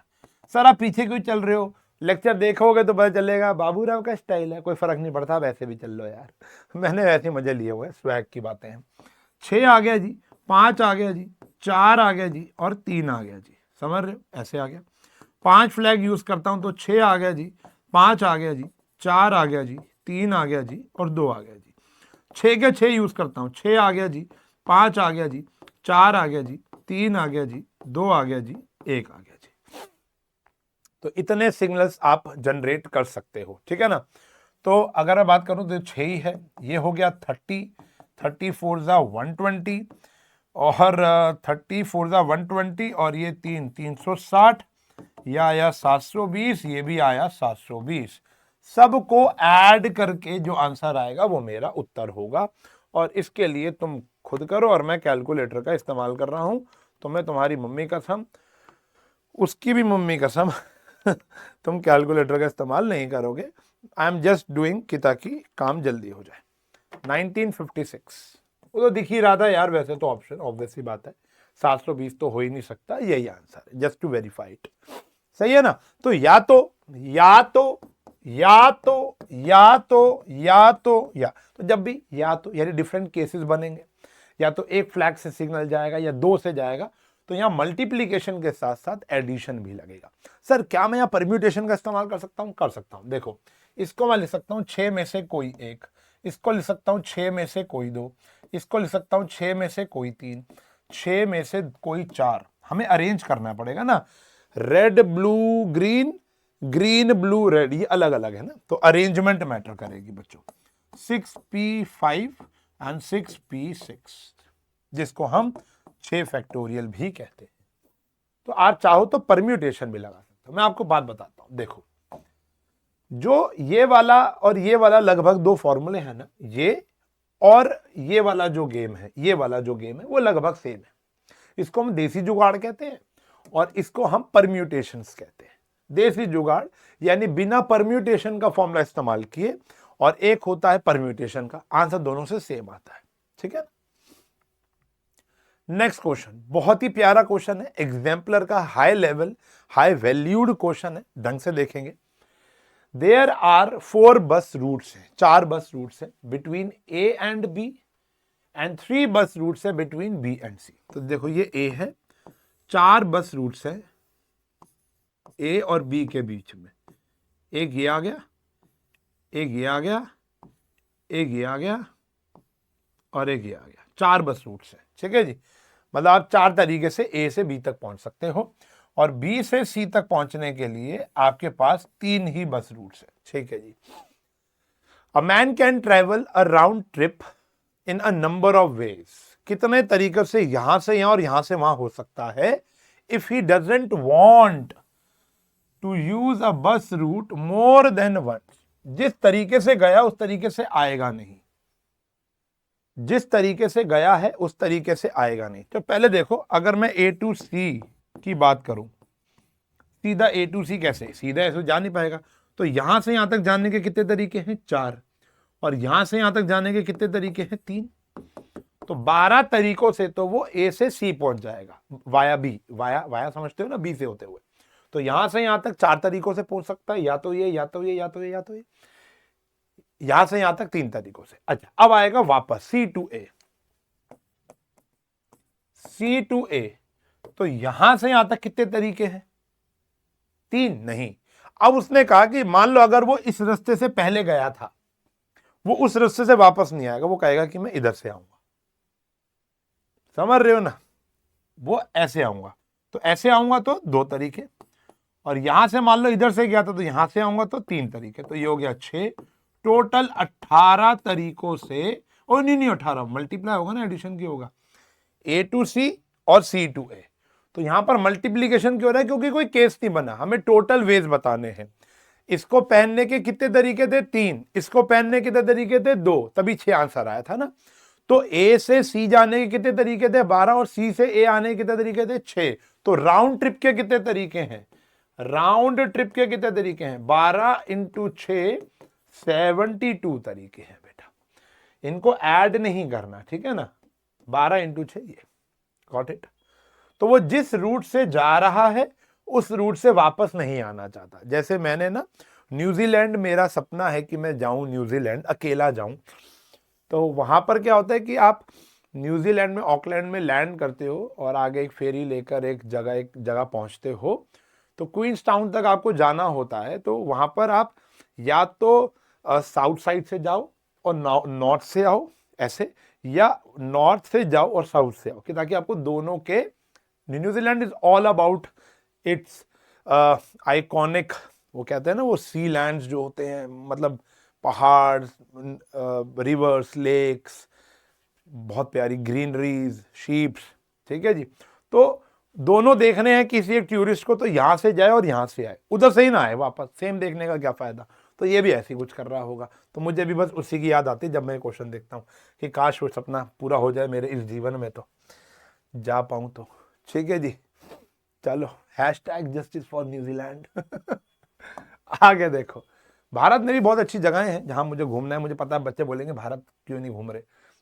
सर आप पीछे क्यों चल रहे हो? लेक्चर देखोगे तो पता चलेगा बाबूराव का स्टाइल है, कोई फर्क नहीं पड़ता, वैसे भी चल लो यार। मैंने वैसे मजे लिए हुए, स्वैग की बातें हैं। 6 आ गया जी, 5 आ गया जी, 4 आ गया जी, और 3 आ गया जी, समझ रहे हो? ऐसे आ गया। 5 फ्लैग यूज करता हूं तो 6 आ गया जी, 5 आ गया जी, 4 आ गया जी, 3 आ गया जी, और 2 आ गया जी। 6 के 6 यूज करता हूं, 6 आ गया जी, 5 आ गया जी, 4 आ गया जी, 3 आ गया जी, 2 आ गया जी, 1 आ गया जी। तो इतने सिग्नल्स आप जनरेट कर सकते हो, ठीक है ना। तो अगर मैं बात करूं तो 6 ही है, ये हो गया 30, 30 4 जा 120, और 30 4 जा 120, और ये 3 360, ये आया 720, ये भी आया 720। सबको ऐड करके जो आंसर आएगा वो मेरा उत्तर होगा। और इसके लिए तुम खुद करो, और मैं कैलकुलेटर का इस्तेमाल कर रहा हूं। तो मैं तुम्हारी मम्मी कसम, उसकी भी मम्मी कसम तुम कैलकुलेटर का इस्तेमाल नहीं करोगे। आई एम जस्ट डूइंग कि ताकि काम जल्दी हो जाए। 1956 वो तो दिख ही रहा था यार, वैसे तो ऑप्शन ऑब्वियस सी बात है, 720 तो हो ही नहीं सकता, यही आंसर है, जस्ट टू वेरीफाई इट। सही है ना? तो या तो या तो या तो या तो या तो या तो जब भी या तो यानी डिफरेंट केसेस बनेंगे, या तो एक फ्लैग से सिग्नल जाएगा या दो से जाएगा, तो यहां मल्टीप्लीकेशन के साथ साथ एडिशन भी लगेगा। सर क्या मैं यहां परम्यूटेशन का इस्तेमाल कर सकता हूं? कर सकता हूं। देखो, इसको मैं लिख सकता हूं 6 में से कोई एक, इसको लिख सकता हूं 6 में से कोई दो, इसको लिख सकता हूं 6 में से कोई 3, 6 में से कोई 4। हमें अरेंज करना पड़ेगा ना, red blue green, green blue red, ये अलग अलग है ना, तो अरेंजमेंट मैटर करेगी बच्चों। 6p5 एंड 6p6, जिसको हम 6 फैक्टोरियल भी कहते हैं। तो आप चाहो तो परम्यूटेशन भी लगा सकते हो। मैं आपको बात बताता हूं, देखो, जो ये वाला और ये वाला लगभग दो फॉर्मूले हैं ना, ये और ये वाला जो गेम है, ये वाला जो गेम है वो लगभग सेम है। इसको हम देसी जुगाड़ कहते हैं और इसको हम परम्यूटेशंस कहते हैं। देसी जुगाड़ यानी बिना परम्यूटेशन का फॉर्मूला इस्तेमाल किए, और एक होता है परम्यूटेशन का। आंसर दोनों से सेम आता है, ठीक है ना? नेक्स्ट क्वेश्चन बहुत ही प्यारा क्वेश्चन है, एग्जाम्पलर का, high level high valued question है, ढंग से देखेंगे। देयर आर 4 बस रूट्स है, 4 बस रूट्स है between A and B, and 3 bus routes है बिटवीन बी एंड सी। तो देखो ये ए है, 4 बस रूट्स है ए और बी के बीच में, एक ये आ गया, एक ये आ गया, एक ये आ गया, और एक ये आ गया। 4 बस रूट्स है, ठीक है जी। मतलब आप 4 तरीके से ए से बी तक पहुंच सकते हो, और बी से सी तक पहुंचने के लिए आपके पास 3 ही बस रूट्स है, ठीक है जी। A man can travel a round trip in a number of ways, कितने तरीके से यहां से यहां और यहां से वहां हो सकता है, if he doesn't want to use a bus route more than once. जिस तरीके से गया उस तरीके से आएगा नहीं, जिस तरीके से गया है उस तरीके से आएगा नहीं। तो पहले देखो, अगर मैं ए टू सी की बात करूं, सीधा ए टू सी कैसे, सीधा ऐसे जा नहीं पाएगा। तो यहां से यहां तक जाने के कितने तरीके हैं? 4, और यहां से यहां तक जाने के कितने तरीके हैं? 3। तो 12 तरीकों से तो वो ए से सी पहुंच जाएगा, वाया बी, वाया वाया समझते हो ना, बी से होते हुए। तो यहां से यहां तक 4 तरीकों से पहुंच सकता है, या तो ये, या तो ये, या तो ये, या तो ये। यहां से यहां तक 3 तरीकों से। अच्छा, अब आएगा वापस सी टू ए, सी टू ए। तो यहां से यहां तक कितने तरीके हैं? 3 नहीं। अब उसने कहा कि मान लो अगर वो इस रास्ते से पहले गया था, वो उस रास्ते से वापस नहीं आएगा, वो कहेगा कि मैं इधर से आऊंगा। समझ रहे हो ना? वो ऐसे आऊंगा, तो ऐसे आऊंगा तो 2 तरीके, और यहां से मान लो इधर से गया था तो यहां से आऊंगा तो 3 तरीके। तो ये हो गया 6, टोटल 18 तरीकों से। और नहीं 18 मल्टीप्लाई होगा ना, एडिशन की होगा, ए टू सी और सी टू ए। तो यहां पर मल्टीप्लीकेशन क्यों हो रहा है? क्योंकि कोई केस नहीं बना, हमें टोटल वेज बताने हैं। इसको पहनने के कितने तरीके थे? 3। इसको पहनने के कितने तरीके थे? 2, तभी 6 आंसर आया था ना। तो ए से सी जाने के कितने तरीके थे? 12, और सी से ए आने के कितने तरीके थे? 6। तो राउंड ट्रिप के कितने तरीके हैं? राउंड ट्रिप के कितने तरीके हैं? 12 × 6 72 तरीके हैं बेटा। इनको ऐड नहीं करना, ठीक है ना? 12 × 6 ये, गॉट इट। तो वो जिस रूट से जा रहा है उस रूट से वापस नहीं आना चाहता। जैसे मैंने ना, न्यूजीलैंड मेरा सपना है कि मैं जाऊं न्यूजीलैंड, अकेला जाऊं। तो वहां पर क्या होता है कि आप न्यूजीलैंड में, ऑकलैंड में लैंड करते हो, और आगे एक फेरी लेकर एक जगह पहुंचते हो। तो क्वींस टाउन तक आपको जाना होता है। तो वहां पर आप या तो साउथ साइड से जाओ और नॉर्थ से आओ ऐसे, या नॉर्थ से जाओ और साउथ से आओ, कि ताकि आपको दोनों के, New Zealand is all about it's iconic, वो कहते हैं ना, वो सी लैंड्स जो होते हैं, मतलब पहाड़, रिवर्स, लेक्स, बहुत प्यारी ग्रीनरीज, शीप्स, ठीक है जी। तो दोनों देखने हैं किसी एक टूरिस्ट को, तो यहां से जाए और यहां से आए, उधर से ही ना आए वापस, सेम देखने का क्या फायदा। तो ये भी ऐसे ही कुछ कर रहा होगा। तो मुझे भी बस उसी की याद आती है जब मैं क्वेश्चन देखता हूँ कि काश वो सपना पूरा हो जाए मेरे इस जीवन में, तो जा पाऊं तो। ठीक है जी, चलो #जस्टिस फॉर न्यूजीलैंड। आगे देखो, भारत में भी बहुत अच्छी जगहें हैं जहां मुझे घूमना है। मुझे पता है बच्चे बोलेंगे भारत क्यों नहीं घूम रहे,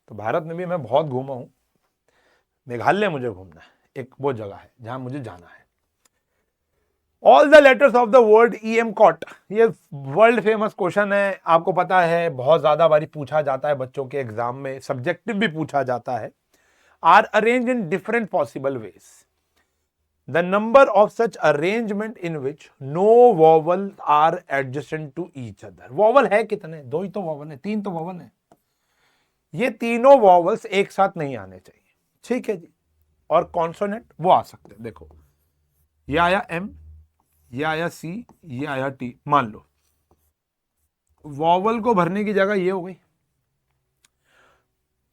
तो भारत में भी मैं बहुत घूमा हूं। मेघालय मुझे घूमना है, एक वो जगह है जहां मुझे जाना है। All the letters of the word EM cot, ये वर्ल्ड फेमस क्वेश्चन है, आपको पता है बहुत ज्यादा बारी पूछा जाता है बच्चों के एग्जाम में, सब्जेक्टिव भी पूछा जाता है। Are arrange in different possible ways. The number of such arrangement in which no vowels are adjacent to each other. vowel है कितने? दो ही तो vowel है, तीन तो vowel है। ये तीनों vowels एक साथ नहीं आने चाहिए, ठीक है जी। और कॉन्सोनेंट वो आ सकते हैं, देखो ये आया M, ये आया C, ये आया T। मान लो vowel को भरने की जगह ये हो गई।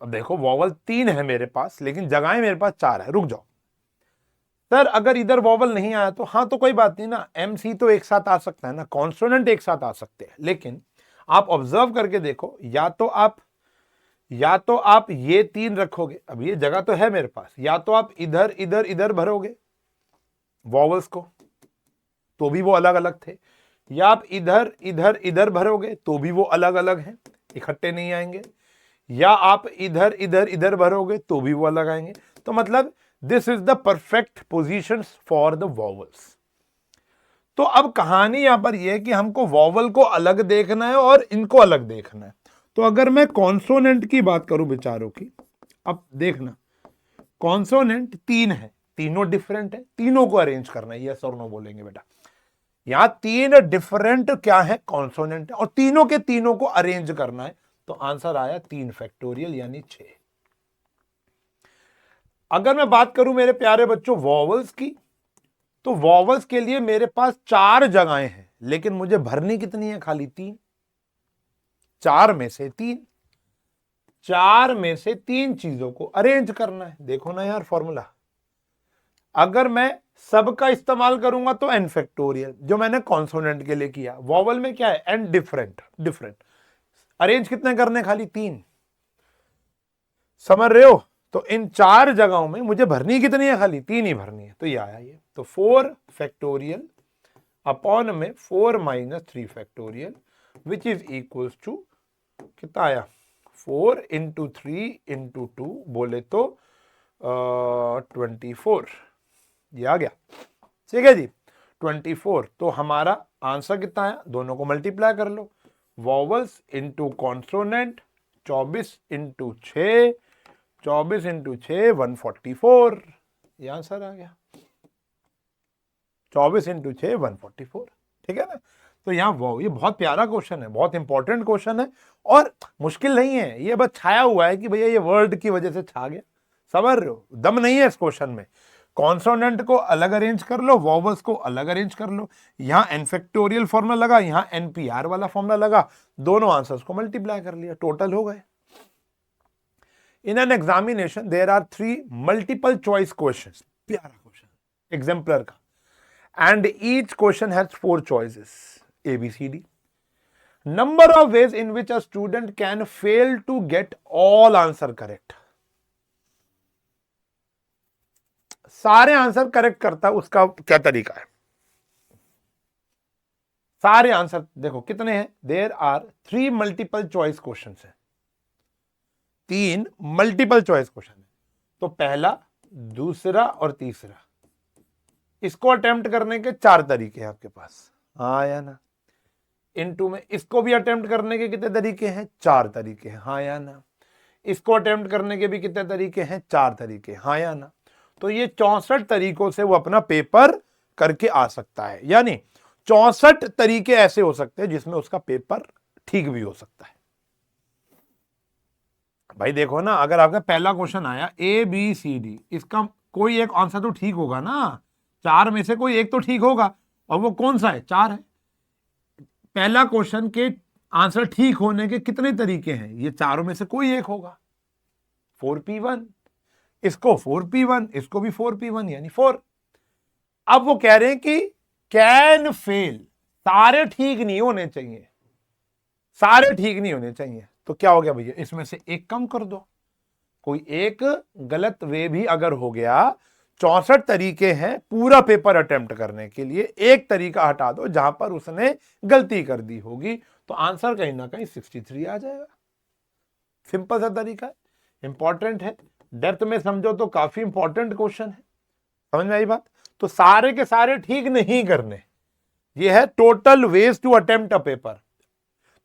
अब देखो vowel तीन है मेरे पास, लेकिन जगहें मेरे पास चार है। रुक जाओ सर, अगर इधर वॉवल नहीं आया तो हाँ, तो कोई बात नहीं ना, MC तो एक साथ आ सकता है ना, कॉन्सोनेंट एक साथ आ सकते हैं। लेकिन आप ऑब्जर्व करके देखो, या तो आप ये तीन रखोगे, अब ये जगह तो है मेरे पास, या तो आप इधर इधर इधर भरोगे वॉवल्स को, तो भी वो अलग अलग थे, या आप इधर इधर इधर भरोगे तो भी वो अलग अलग हैं, इकट्ठे नहीं आएंगे, या आप इधर इधर इधर भरोगे तो भी वो अलग आएंगे। तो मतलब this is the perfect position for the vowels. तो अब कहानी यहां पर यह है कि हमको वॉवल को अलग देखना है और इनको अलग देखना है। तो अगर मैं कॉन्सोनेंट की बात करूं विचारों की, अब देखना कॉन्सोनेंट तीन है, तीनों डिफरेंट है, तीनों को अरेंज करना है, यस और नो बोलेंगे बेटा। यहां तीन डिफरेंट क्या है, कॉन्सोनेंट है, और तीनों के तीनों को अरेंज करना है। तो आंसर आया 3 फैक्टोरियल यानी 6। अगर मैं बात करूं मेरे प्यारे बच्चों वॉवल्स की, तो वॉवल्स के लिए मेरे पास 4 जगहें हैं, लेकिन मुझे भरनी कितनी है, खाली 3। 4 में से 3, 4 में से 3 चीजों को अरेंज करना है। देखो ना यार फॉर्मूला, अगर मैं सबका इस्तेमाल करूंगा तो n फैक्टोरियल, जो मैंने कॉन्सोनेंट के लिए किया। वॉवल में क्या है, n डिफरेंट डिफरेंट, अरेंज कितने करने, खाली 3। समझ रहे हो? तो इन 4 जगहों में मुझे भरनी कितनी है, खाली 3 ही भरनी है। तो ये आया ये, तो 4 फैक्टोरियल अपॉन में 4 minus 3 factorial, which is equals to कितना आया, 4 इंटू 3 इंटू 2 बोले तो 24। ये आ गया, ठीक है जी, 24। तो हमारा आंसर कितना आया, दोनों को मल्टीप्लाई कर लो, vowels into consonant, 24 into 6, 24 into 6 144। ये आंसर आ गया, 24 इंटू 6 144, ठीक है ना। तो यहाँ वो ये बहुत प्यारा क्वेश्चन है, बहुत इंपॉर्टेंट क्वेश्चन है, और मुश्किल नहीं है, ये बस छाया हुआ है कि भैया ये वर्ड की वजह से छा गया। समझ रहे हो, दम नहीं है इस क्वेश्चन में। कॉन्सोनेंट को अलग अरेंज कर लो, वॉवल्स को अलग अरेंज कर लो, यहां n फैक्टोरियल फॉर्मूला लगा, यहां NPR वाला फॉर्मूला लगा, दोनों आंसर्स को मल्टीप्लाई कर लिया, टोटल हो गए। In an examination, there are 3 multiple choice questions. प्यारा क्वेश्चन, एग्जाम्पलर का, and each question has 4 choices, A, B, C, D. Number of ways in which a student can fail to get all answer correct. सारे answer correct करता है, उसका क्या तरीका है? सारे आंसर देखो कितने हैं, there are 3 multiple choice question है, 3 मल्टीपल चॉइस क्वेश्चन है। तो पहला, दूसरा और तीसरा, इसको अटेम्प्ट करने के 4 तरीके हैं आपके पास, हाँ या ना। इनटू में इसको भी अटेम्प्ट करने के कितने तरीके हैं, 4 तरीके हैं, हाँ या ना। इसको अटेम्प्ट करने के भी कितने तरीके हैं, 4 तरीके, हाँ या ना। तो ये 64 तरीकों से वो अपना पेपर करके आ सकता है, यानी 64 तरीके ऐसे हो सकते हैं जिसमें उसका पेपर ठीक भी हो सकता है। भाई देखो ना, अगर आपका पहला क्वेश्चन आया ABCD, इसका कोई एक आंसर तो ठीक होगा ना, 4 में से कोई एक तो ठीक होगा, और वो कौन सा है, 4 है। पहला क्वेश्चन के आंसर ठीक होने के कितने तरीके हैं, ये चारों में से कोई एक होगा, 4P1। इसको 4p1, इसको भी 4p1 यानी 4। अब वो कह रहे हैं कि कैन फेल, सारे ठीक नहीं होने चाहिए, सारे ठीक नहीं होने चाहिए। तो क्या हो गया भैया, इसमें से एक कम कर दो। कोई एक गलत वे भी अगर हो गया, 64 तरीके हैं पूरा पेपर अटेम्प्ट करने के लिए, एक तरीका हटा दो जहां पर उसने गलती कर दी होगी, तो आंसर कहीं ना कहीं 63 आ जाएगा। सिंपल सा तरीका है, इंपॉर्टेंट है, डेप्थ में समझो तो काफी इंपॉर्टेंट क्वेश्चन है। समझ में आई बात? तो सारे के सारे ठीक नहीं करने, ये है total ways to attempt a paper.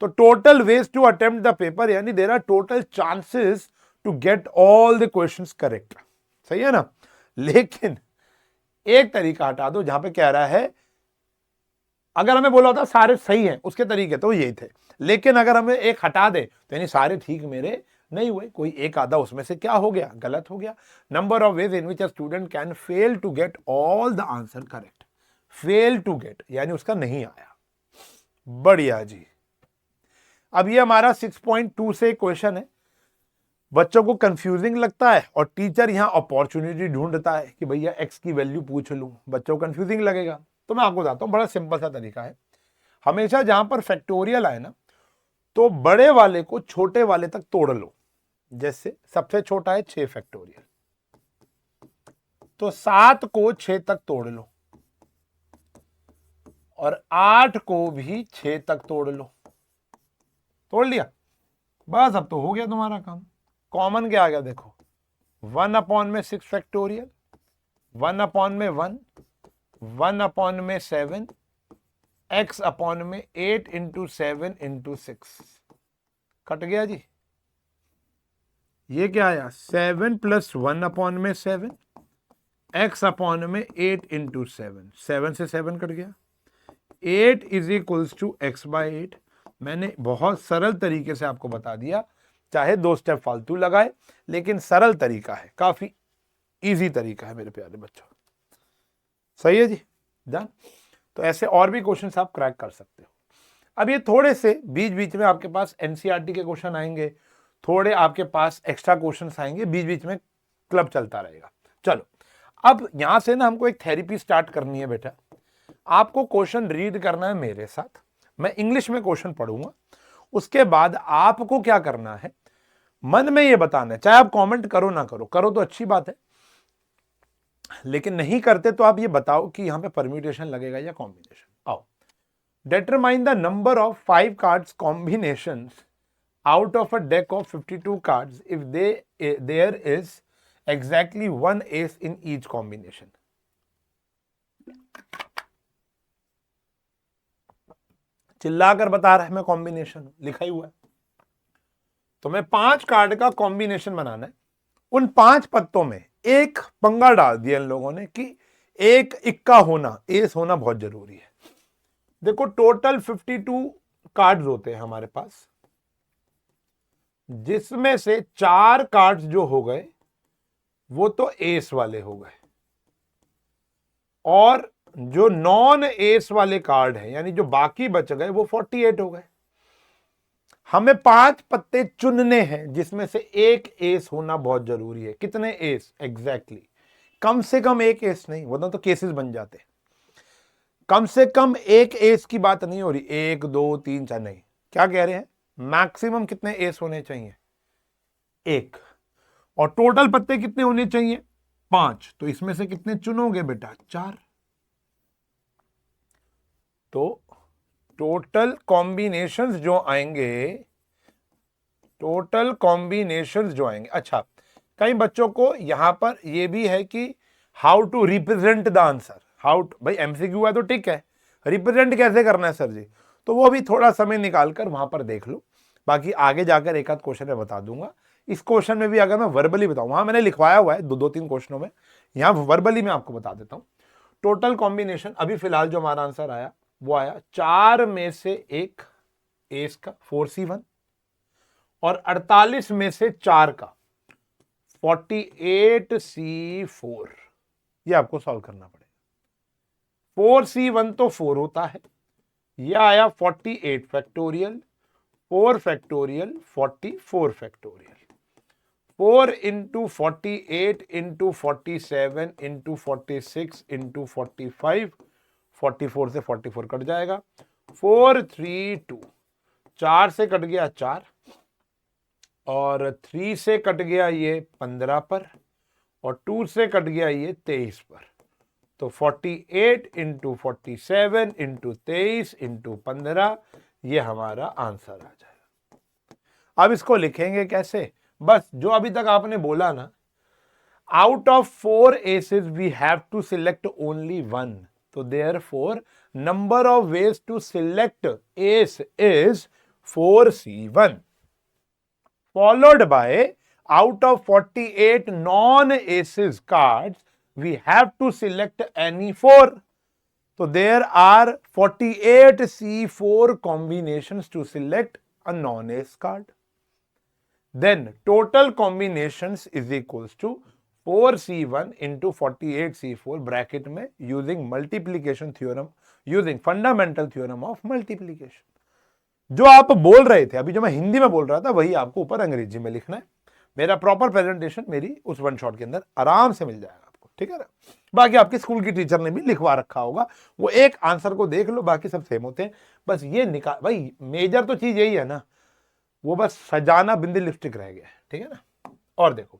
तो total ways to attempt the paper यानी there are total chances to get all the questions correct. सही है ना? लेकिन एक तरीका हटा दो जहां पे कह रहा है, अगर हमें बोला होता सारे सही हैं उसके तरीके तो यही थे, लेकिन अगर हमें एक हटा दे तो यानी सारे ठीक मेरे नहीं हुए, कोई एक आधा उसमें से क्या हो गया, गलत हो गया। Number of ways in which a student can fail to get all the answer correct. Fail to get यानी उसका नहीं आया। बढ़िया जी। अब ये हमारा 6.2 से क्वेश्चन है। बच्चों को कंफ्यूजिंग लगता है और टीचर यहां अपॉर्चुनिटी ढूंढता है कि भैया एक्स की वैल्यू पूछ लूं, बच्चों को कंफ्यूजिंग लगेगा। तो मैं आपको बताता हूं, बड़ा सिंपल सा तरीका है। हमेशा जहां पर फैक्टोरियल आए ना, तो बड़े वाले को छोटे वाले तक तोड़ लो। जैसे सबसे छोटा है 6 फैक्टोरियल, तो 7 को 6 तक तोड़ लो और 8 को भी 6 तक तोड़ लो। तोड़ लिया, बस अब तो हो गया तुम्हारा काम। कॉमन क्या आ गया देखो, 1/6 factorial, 1/1, 1/7, x/8 into 7 into 6। Cut गया जी। ये क्या आया, 7 + 1/7, x/8 इंटू 7, 7 से 7 कट गया। 8 = x/8। मैंने बहुत सरल तरीके से आपको बता दिया, चाहे 2 स्टेप फालतू लगाए, लेकिन सरल तरीका है, काफी इजी तरीका है मेरे प्यारे बच्चों। सही है जी, डन। तो ऐसे और भी क्वेश्चंस आप क्रैक कर सकते हो। अब ये थोड़े से बीच बीच में आपके पास एनसीईआरटी के क्वेश्चन आएंगे, थोड़े आपके पास एक्स्ट्रा क्वेश्चंस आएंगे, बीच बीच में क्लब चलता रहेगा। चलो, अब यहां से ना हमको एक थेरेपी स्टार्ट करनी है बेटा। आपको क्वेश्चन रीड करना है मेरे साथ, मैं इंग्लिश में क्वेश्चन पढ़ूंगा, उसके बाद आपको क्या करना है, मन में ये बताना है। चाहे आप कमेंट करो ना करो, करो तो अच्छी बात है, लेकिन नहीं करते तो आप ये बताओ कि यहां पे परम्यूटेशन लगेगा या कॉम्बिनेशन। आओ, determine the number of 5 cards combinations out of a deck of 52 cards if there is exactly one ace in each combination. चिल्लाकर बता रहा है मैं कॉम्बिनेशन, लिखा ही हुआ है। तो मैं 5 कार्ड का कॉम्बिनेशन बनाना है। उन 5 पत्तों में एक पंगा डाल दिया इन लोगों ने कि एक इक्का होना, एस होना बहुत जरूरी है। देखो, टोटल 52 कार्ड्स होते हैं हमारे पास, जिसमें से 4 कार्ड्स जो हो गए वो तो एस वाले हो गए, और जो नॉन एस वाले कार्ड हैं यानी जो बाकी बच गए वो 48 हो गए। हमें 5 पत्ते चुनने हैं जिसमें से एक एस होना बहुत जरूरी है। कितने एस एग्जैक्टली? कम से कम एक एस नहीं, वरना तो केसेस बन जाते। कम से कम एक एस की बात नहीं हो रही, 1 2 3 4 नहीं। क्या कह रहे हैं, मैक्सिमम कितने एस होने चाहिए, 1। और टोटल पत्ते कितने होने चाहिए, 5। तो इसमें से कितने चुनोगे बेटा, 4। तो टोटल कॉम्बिनेशंस जो आएंगे, टोटल कॉम्बिनेशंस जो आएंगे, अच्छा, कई बच्चों को यहां पर यह भी है कि how to represent the answer. भाई एमसीक्यू है तो ठीक है, रिप्रेजेंट कैसे करना है सर जी, तो वो भी थोड़ा समय निकालकर वहां पर देख लो। बाकी आगे जाकर एक आध क्वेश्चन में बता दूंगा। इस क्वेश्चन में भी अगर मैं वर्बली बताऊं, वहां मैंने लिखवाया हुआ है 2-3 क्वेश्चनों में, यहां वर्बली में आपको बता देता हूं। टोटल कॉम्बिनेशन अभी फिलहाल जो हमारा आंसर आया वो आया 4 में से एक एस का 4c1 और 48 में से 4 का 48c4। ये आपको सॉल्व करना पड़ेगा। 4c1 तो 4 होता है, यह आया 48 factorial, 4 factorial, 44 factorial. 4 into 48 into 47 into 46 into 45, 44 से 44 कट जाएगा, 4 3 2, 4 से कट गया 4 और 3 से कट गया ये 15 पर और 2 से कट गया ये 23 पर। तो 48 इंटू 47 इंटू 23 इंटू 15, ये हमारा आंसर आ जाएगा। अब इसको लिखेंगे कैसे? बस जो अभी तक आपने बोला ना, out of 4 aces we have to select only 1, तो therefore number of ways to select aces is 4C1, followed by out of 48 non-aces cards we have to select any 4. So there are 48 C4 combinations to select a non-ace card. Then total combinations is equals to 4C1 into 48C4 bracket में using multiplication theorem, using fundamental theorem of multiplication. जो आप बोल रहे थे अभी, जो मैं हिंदी में बोल रहा था, वही आपको ऊपर अंग्रेजी में लिखना है। मेरा प्रॉपर प्रेजेंटेशन मेरी उस वन शॉट के अंदर आराम से मिल जाएगा आपको, ठीक है ना। बाकी आपके स्कूल की टीचर ने भी लिखवा रखा होगा, वो एक आंसर को देख लो, बाकी सब सेम होते हैं। बस ये निकाल, भाई मेजर तो चीज यही है ना, वो बस सजाना बिंदी लिपस्टिक रह गया है, ठीक है ना। और देखो,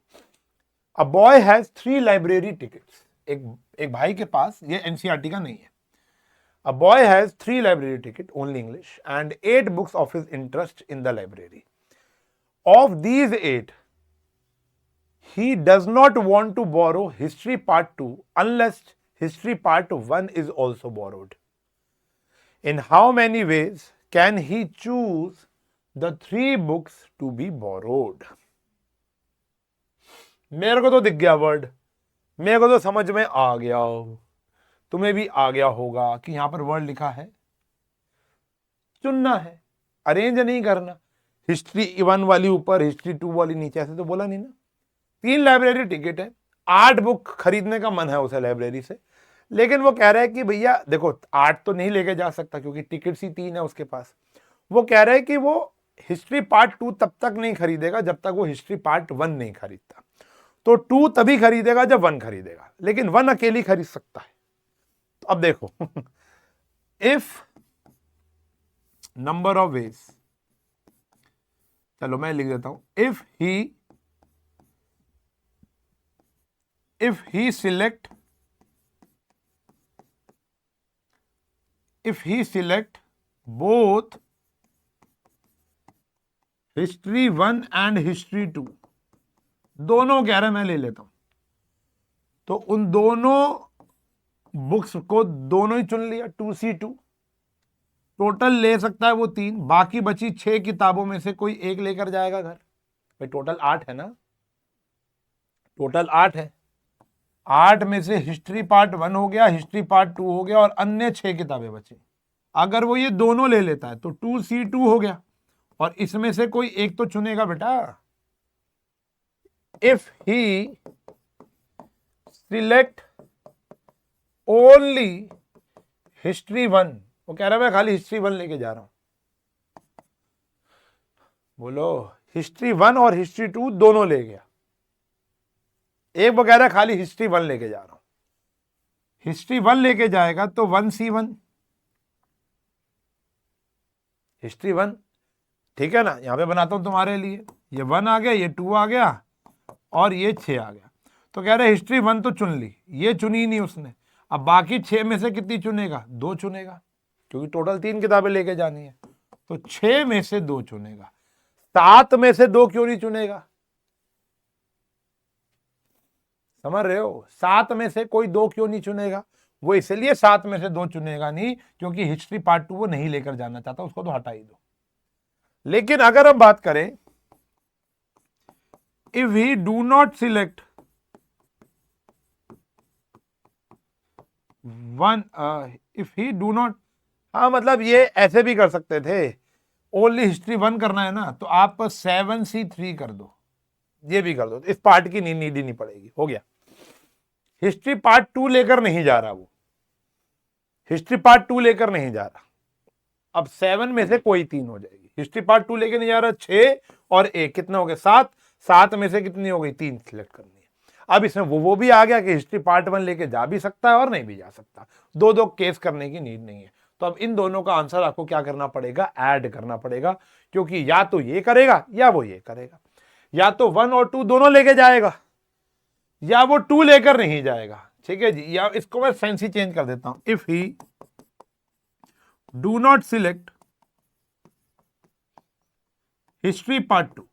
a boy has 3 library tickets, एक भाई के पास, ये एनसीईआरटी का नहीं है। A boy has 3 library tickets, only English, and 8 books of his interest in the library. Of these 8, he does not want to borrow History Part 2 unless History Part 1 is also borrowed. In how many ways can he choose the 3 books to be borrowed? मेरे को तो दिख गया word, मेरे को तो समझ में आ गया, तुम्हें भी आ गया होगा कि यहां पर वर्ड लिखा है, चुनना है, अरेंज नहीं करना। हिस्ट्री 1 वाली ऊपर, हिस्ट्री 2 वाली नीचे, ऐसे तो बोला नहीं ना। 3 लाइब्रेरी टिकट है, 8 बुक खरीदने का मन है उसे लाइब्रेरी से, लेकिन वो कह रहा है कि भैया देखो 8 तो नहीं लेके जा सकता क्योंकि टिकट्स ही 3 है उसके पास। वो कह रहा है कि वो हिस्ट्री पार्ट 2 तब तक नहीं खरीदेगा जब तक वो हिस्ट्री पार्ट 1 नहीं खरीदता। तो 2 तभी खरीदेगा जब 1 खरीदेगा, लेकिन 1 अकेली खरीद सकता है। अब देखो, इफ नंबर ऑफ वेज, चलो मैं लिख देता हूं, if he select both history 1 and history 2, दोनों कह रहे मैं ले लेता हूं, तो उन दोनों बुक्स को दोनों ही चुन लिया, 2C2, टोटल ले सकता है वो 3, बाकी बची 6 किताबों में से कोई एक लेकर जाएगा घर। भाई टोटल 8 है ना, टोटल 8 है, 8 में से हिस्ट्री पार्ट 1 हो गया, हिस्ट्री पार्ट 2 हो गया और अन्य 6 किताबें बची। अगर वो ये दोनों ले लेता है तो 2C2 हो गया और इसमें से कोई एक तो चुनेगा बेटा। If he select only history 1, वो कह रहा है मैं खाली हिस्ट्री 1 लेके जा रहा हूं, बोलो हिस्ट्री 1 और हिस्ट्री 2 दोनों ले गया, एक वो कह रहा है खाली हिस्ट्री 1 लेके जा रहा हूं, हिस्ट्री 1 लेके जाएगा तो 1C1 हिस्ट्री 1, ठीक है ना। यहां पे बनाता हूं तुम्हारे लिए, ये 1 आ गया, ये 2 आ गया और ये 6 आ गया। तो कह रहे हैं हिस्ट्री 1 तो चुन ली, ये चुनी नहीं उसने, अब बाकी 6 में से कितनी चुनेगा? 2 चुनेगा, क्योंकि टोटल 3 किताबें लेके जानी है, तो 6 में से 2 चुनेगा। 7 में से 2 क्यों नहीं चुनेगा? समझ रहे हो? 7 में से कोई 2 क्यों नहीं चुनेगा? वो इसलिए 7 में से 2 चुनेगा नहीं क्योंकि हिस्ट्री पार्ट 2 वो नहीं लेकर जाना चाहता, उसको तो हटा ही दो। लेकिन अगर हम बात करें, if he do not select one, if he do not, हाँ मतलब ये ऐसे भी कर सकते थे, ओनली हिस्ट्री 1 करना है ना, तो आप 7C3 कर दो, ये भी कर दो, इस पार्ट की नीड ही नहीं पड़ेगी, हो गया। हिस्ट्री पार्ट 2 लेकर नहीं जा रहा, वो हिस्ट्री पार्ट 2 लेकर नहीं जा रहा, अब 7 में से कोई 3 हो जाएगी। हिस्ट्री पार्ट 2 लेकर नहीं जा रहा, 6 और 1 कितना हो गया? 7, 7 में से कितनी हो गई, 3 सिलेक्ट करनी है। अब इसमें वो भी आ गया कि हिस्ट्री पार्ट 1 लेके जा भी सकता है और नहीं भी जा सकता, दो दो केस करने की नीड नहीं है। तो अब इन दोनों का आंसर आपको क्या करना पड़ेगा, ऐड करना पड़ेगा, क्योंकि या तो ये करेगा या वो ये करेगा, या तो 1 और 2 दोनों लेके जाएगा या वो 2 लेकर नहीं जाएगा। ठीक है जी, या इसको मैं फैंसी चेंज कर देता हूं, if he do not select history part 2,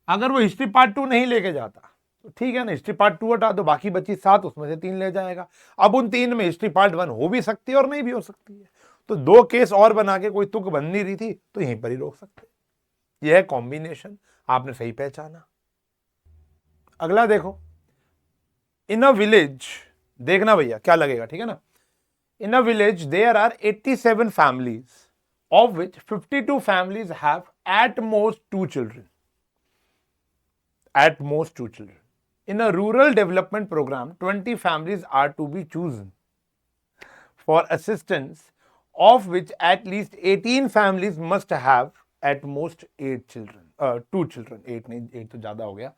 अगर वो हिस्ट्री पार्ट 2 नहीं लेके जाता तो ठीक है ना, हिस्ट्री पार्ट 2 हटा दो, बाकी बची 7, उसमें से 3 ले जाएगा। अब उन 3 में हिस्ट्री पार्ट 1 हो भी सकती है और नहीं भी हो सकती है, तो 2 केस और बना के कोई तुक बन नहीं रही थी तो यहीं पर ही रोक सकते। यह है कॉम्बिनेशन, आपने सही पहचाना। अगला देखो, इन अ विलेज, देखना भैया क्या लगेगा, ठीक है ना। In a village there are 87 families, of which 52 families have at most 2 children. At most 2 children. In a rural development program, 20 families are to be chosen for assistance, of which at least 18 families must have at most 8 children. 2 children. 8 नहीं, 8 तो ज्यादा हो गया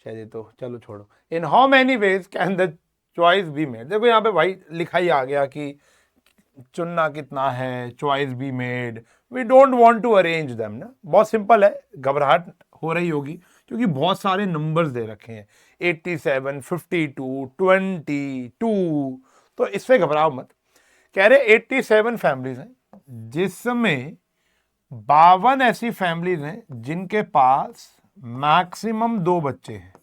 शायद, ये तो चलो छोड़ो। इन how many ways can the choice be made, देखो यहाँ पे भाई लिखा ही आ गया कि चुनना कितना है, choice be made, we don't want to arrange them ना। बहुत सिंपल है, घबराहट हो रही होगी क्योंकि बहुत सारे नंबर्स दे रखे हैं, 87, 52, 22, तो इससे घबराओ मत। कह रहे 87 फैमिलीज हैं, जिसमें 52 ऐसी फैमिलीज हैं जिनके पास मैक्सिमम 2 बच्चे हैं,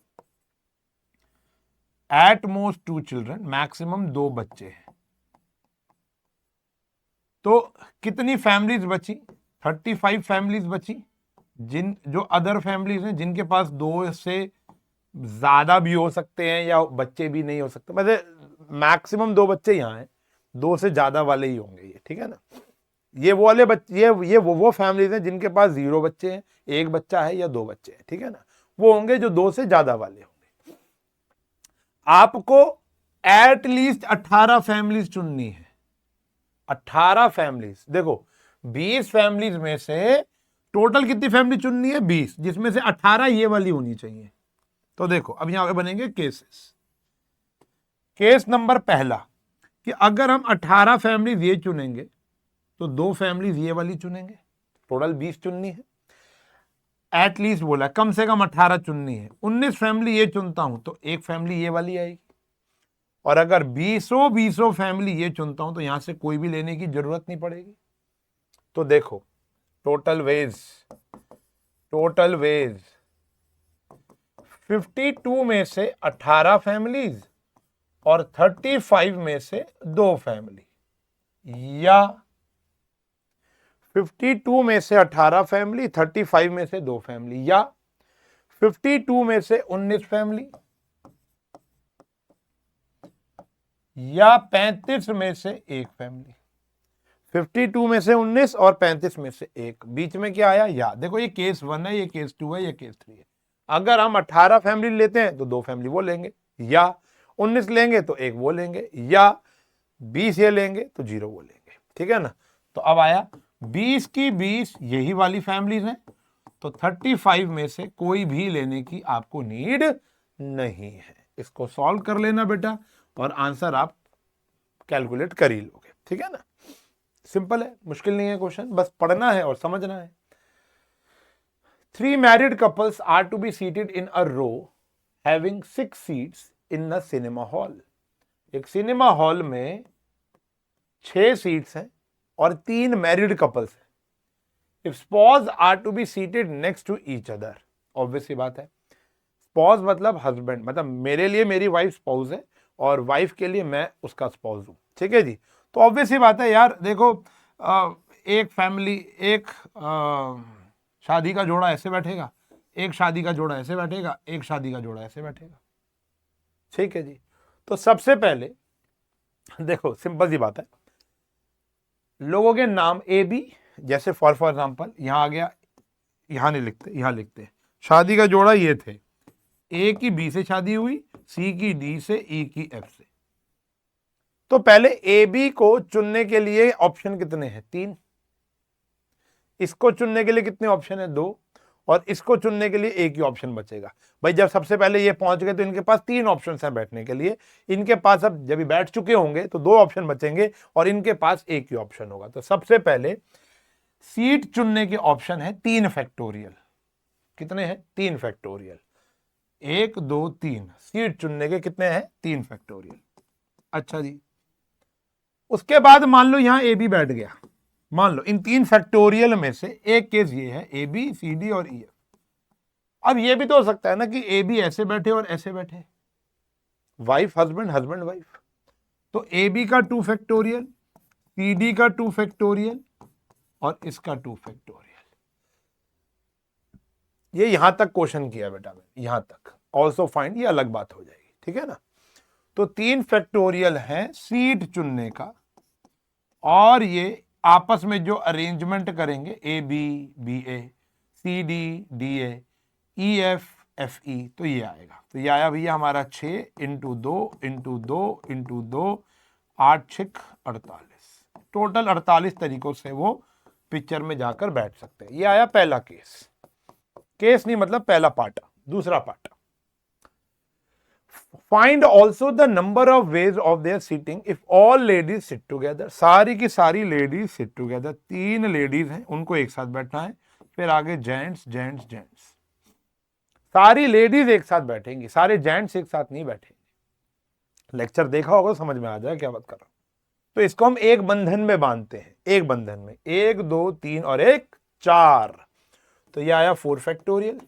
एट मोस्ट 2 चिल्ड्रन, मैक्सिमम 2 बच्चे हैं। तो कितनी फैमिलीज बची, 35 फैमिलीज बची, जो अदर फैमिलीज हैं जिनके पास 2 से ज्यादा भी हो सकते हैं या बच्चे भी नहीं हो सकते, मतलब मैक्सिमम 2 बच्चे यहाँ हैं, 2 से ज्यादा वाले ही होंगे ये, ठीक है ना। ये वो वाले बच्चे, ये वो फैमिलीज हैं जिनके पास 0 बच्चे हैं, 1 बच्चा है या 2 बच्चे हैं, ठीक है ना, वो होंगे जो 2 से ज्यादा वाले होंगे। आपको एट लीस्ट 18 फैमिलीज चुननी है, 18 फैमिलीज। देखो 20 फैमिलीज में से टोटल कितनी फैमिली चुननी है, 20, जिसमें से 18 ये वाली होनी चाहिए। तो देखो अब यहां पे बनेंगे केसेस। केस नंबर पहला कि अगर हम 18 फैमिलीज ये चुनेंगे तो 2 फैमिलीज ये वाली चुनेंगे, टोटल 20 चुननी है। एटलीस्ट बोला कम से कम 18 चुननी है। 19 फैमिली ये चुनता हूं तो 1 फैमिली ये वाली आएगी, और अगर 20 फैमिली ये चुनता हूं तो यहां से कोई भी लेने की जरूरत नहीं पड़ेगी। तो देखो टोटल वेज 52 में से 18 फैमिलीज और 35 में से 2 फैमिली, या 52 में से 18 फैमिली, 35 में से 2 फैमिली, या 52 में से 19 फैमिली, या 35 में से 1 फैमिली। 52 में से 19 और 35 में से 1, बीच में क्या आया, या। देखो ये केस 1 है, ये केस 2 है, ये केस 3 है। अगर हम 18 फैमिली लेते हैं तो 2 फैमिली वो लेंगे, या 19 लेंगे तो 1 वो लेंगे, या 20 ये लेंगे तो 0 वो लेंगे, ठीक है ना। तो अब आया 20 की 20 यही वाली फैमिलीज हैं, तो 35 में से कोई भी लेने की आपको नीड नहीं है। इसको सॉल्व कर लेना बेटा और आंसर आप कैलकुलेट कर ही लोगे, ठीक है ना। सिंपल है, मुश्किल नहीं है क्वेश्चन, बस पढ़ना है और समझना है। 3 married couples are to be seated in a row having 6 seats in a cinema hall. एक सिनेमा हॉल में 6 सीट्स हैं और 3 मैरिड कपल्स हैं। If spouse are to be seated next to each other, obvious सी बात है, sponge मतलब husband, मतलब मेरे लिए मेरी वाइफ स्पॉज है और वाइफ के लिए मैं उसका स्पॉज हूं, ठीक है जी। तो ऑब्वियस सी बात है यार, देखो एक फैमिली, एक शादी का जोड़ा ऐसे बैठेगा, एक शादी का जोड़ा ऐसे बैठेगा, एक शादी का जोड़ा ऐसे बैठेगा, ठीक है जी। तो सबसे पहले देखो सिंपल सी बात है, लोगों के नाम ए बी, जैसे फॉर एग्जांपल यहां आ गया, यहां नहीं लिखते, यहां लिखते हैं शादी का जोड़ा ये थे, ए की बी से शादी हुई, सी की डी से, ई की एफ से। तो पहले ए बी को चुनने के लिए ऑप्शन कितने हैं, 3। इसको चुनने के लिए कितने ऑप्शन है, 2, और इसको चुनने के लिए एक ही ऑप्शन बचेगा। भाई जब सबसे पहले ये पहुंच गए तो इनके पास 3 ऑप्शन हैं बैठने के लिए, इनके पास अब जब बैठ चुके होंगे तो 2 ऑप्शन बचेंगे और इनके पास एक ही ऑप्शन होगा। तो सबसे पहले सीट चुनने के ऑप्शन है 3 फैक्टोरियल। कितने हैं? 3 फैक्टोरियल। 1 2 3 सीट चुनने के कितने हैं? 3 फैक्टोरियल। अच्छा जी, उसके बाद मान लो यहां ए बी बैठ गया। मान लो इन 3 फैक्टोरियल में से एक केस ये है ए बी सी डी और ई एफ। अब ये भी तो हो सकता है ना कि ए बी ऐसे बैठे और ऐसे बैठे, वाइफ हस्बैंड हस्बैंड वाइफ। तो ए बी का 2 फैक्टोरियल, सी डी का 2 फैक्टोरियल और इसका 2 फैक्टोरियल। ये यहां तक क्वेश्चन किया बेटा मैंने, यहां तक। ऑल्सो फाइंड, ये अलग बात हो जाएगी, ठीक है ना। तो 3 फैक्टोरियल है सीट चुनने का, और ये आपस में जो अरेंजमेंट करेंगे A B B A, C D D A, E F F E, तो ये आएगा। तो ये आया भैया हमारा 6 इंटू 2 इंटू 2 इंटू 2, 8 6 48। टोटल 48 तरीकों से वो पिक्चर में जाकर बैठ सकते हैं। ये आया पहला केस। केस नहीं मतलब पहला पार्ट। दूसरा part, find also the number of ways of their seating if all ladies sit together. सारी की सारी लेडीज सिट टूगेदर। 3 लेडीज हैं, उनको एक साथ बैठना है। फिर आगे जेंट्स जेंट्स जेंट्स, सारी लेडीज एक साथ बैठेंगी, सारे जेंट्स एक साथ नहीं बैठेंगे। लेक्चर देखा होगा, समझ में आ जाए क्या बात कर रहा हूं। तो इसको हम एक बंधन में बांधते हैं, एक बंधन में 1 2 3 और 1 4। तो ये आया 4 फैक्टोरियल।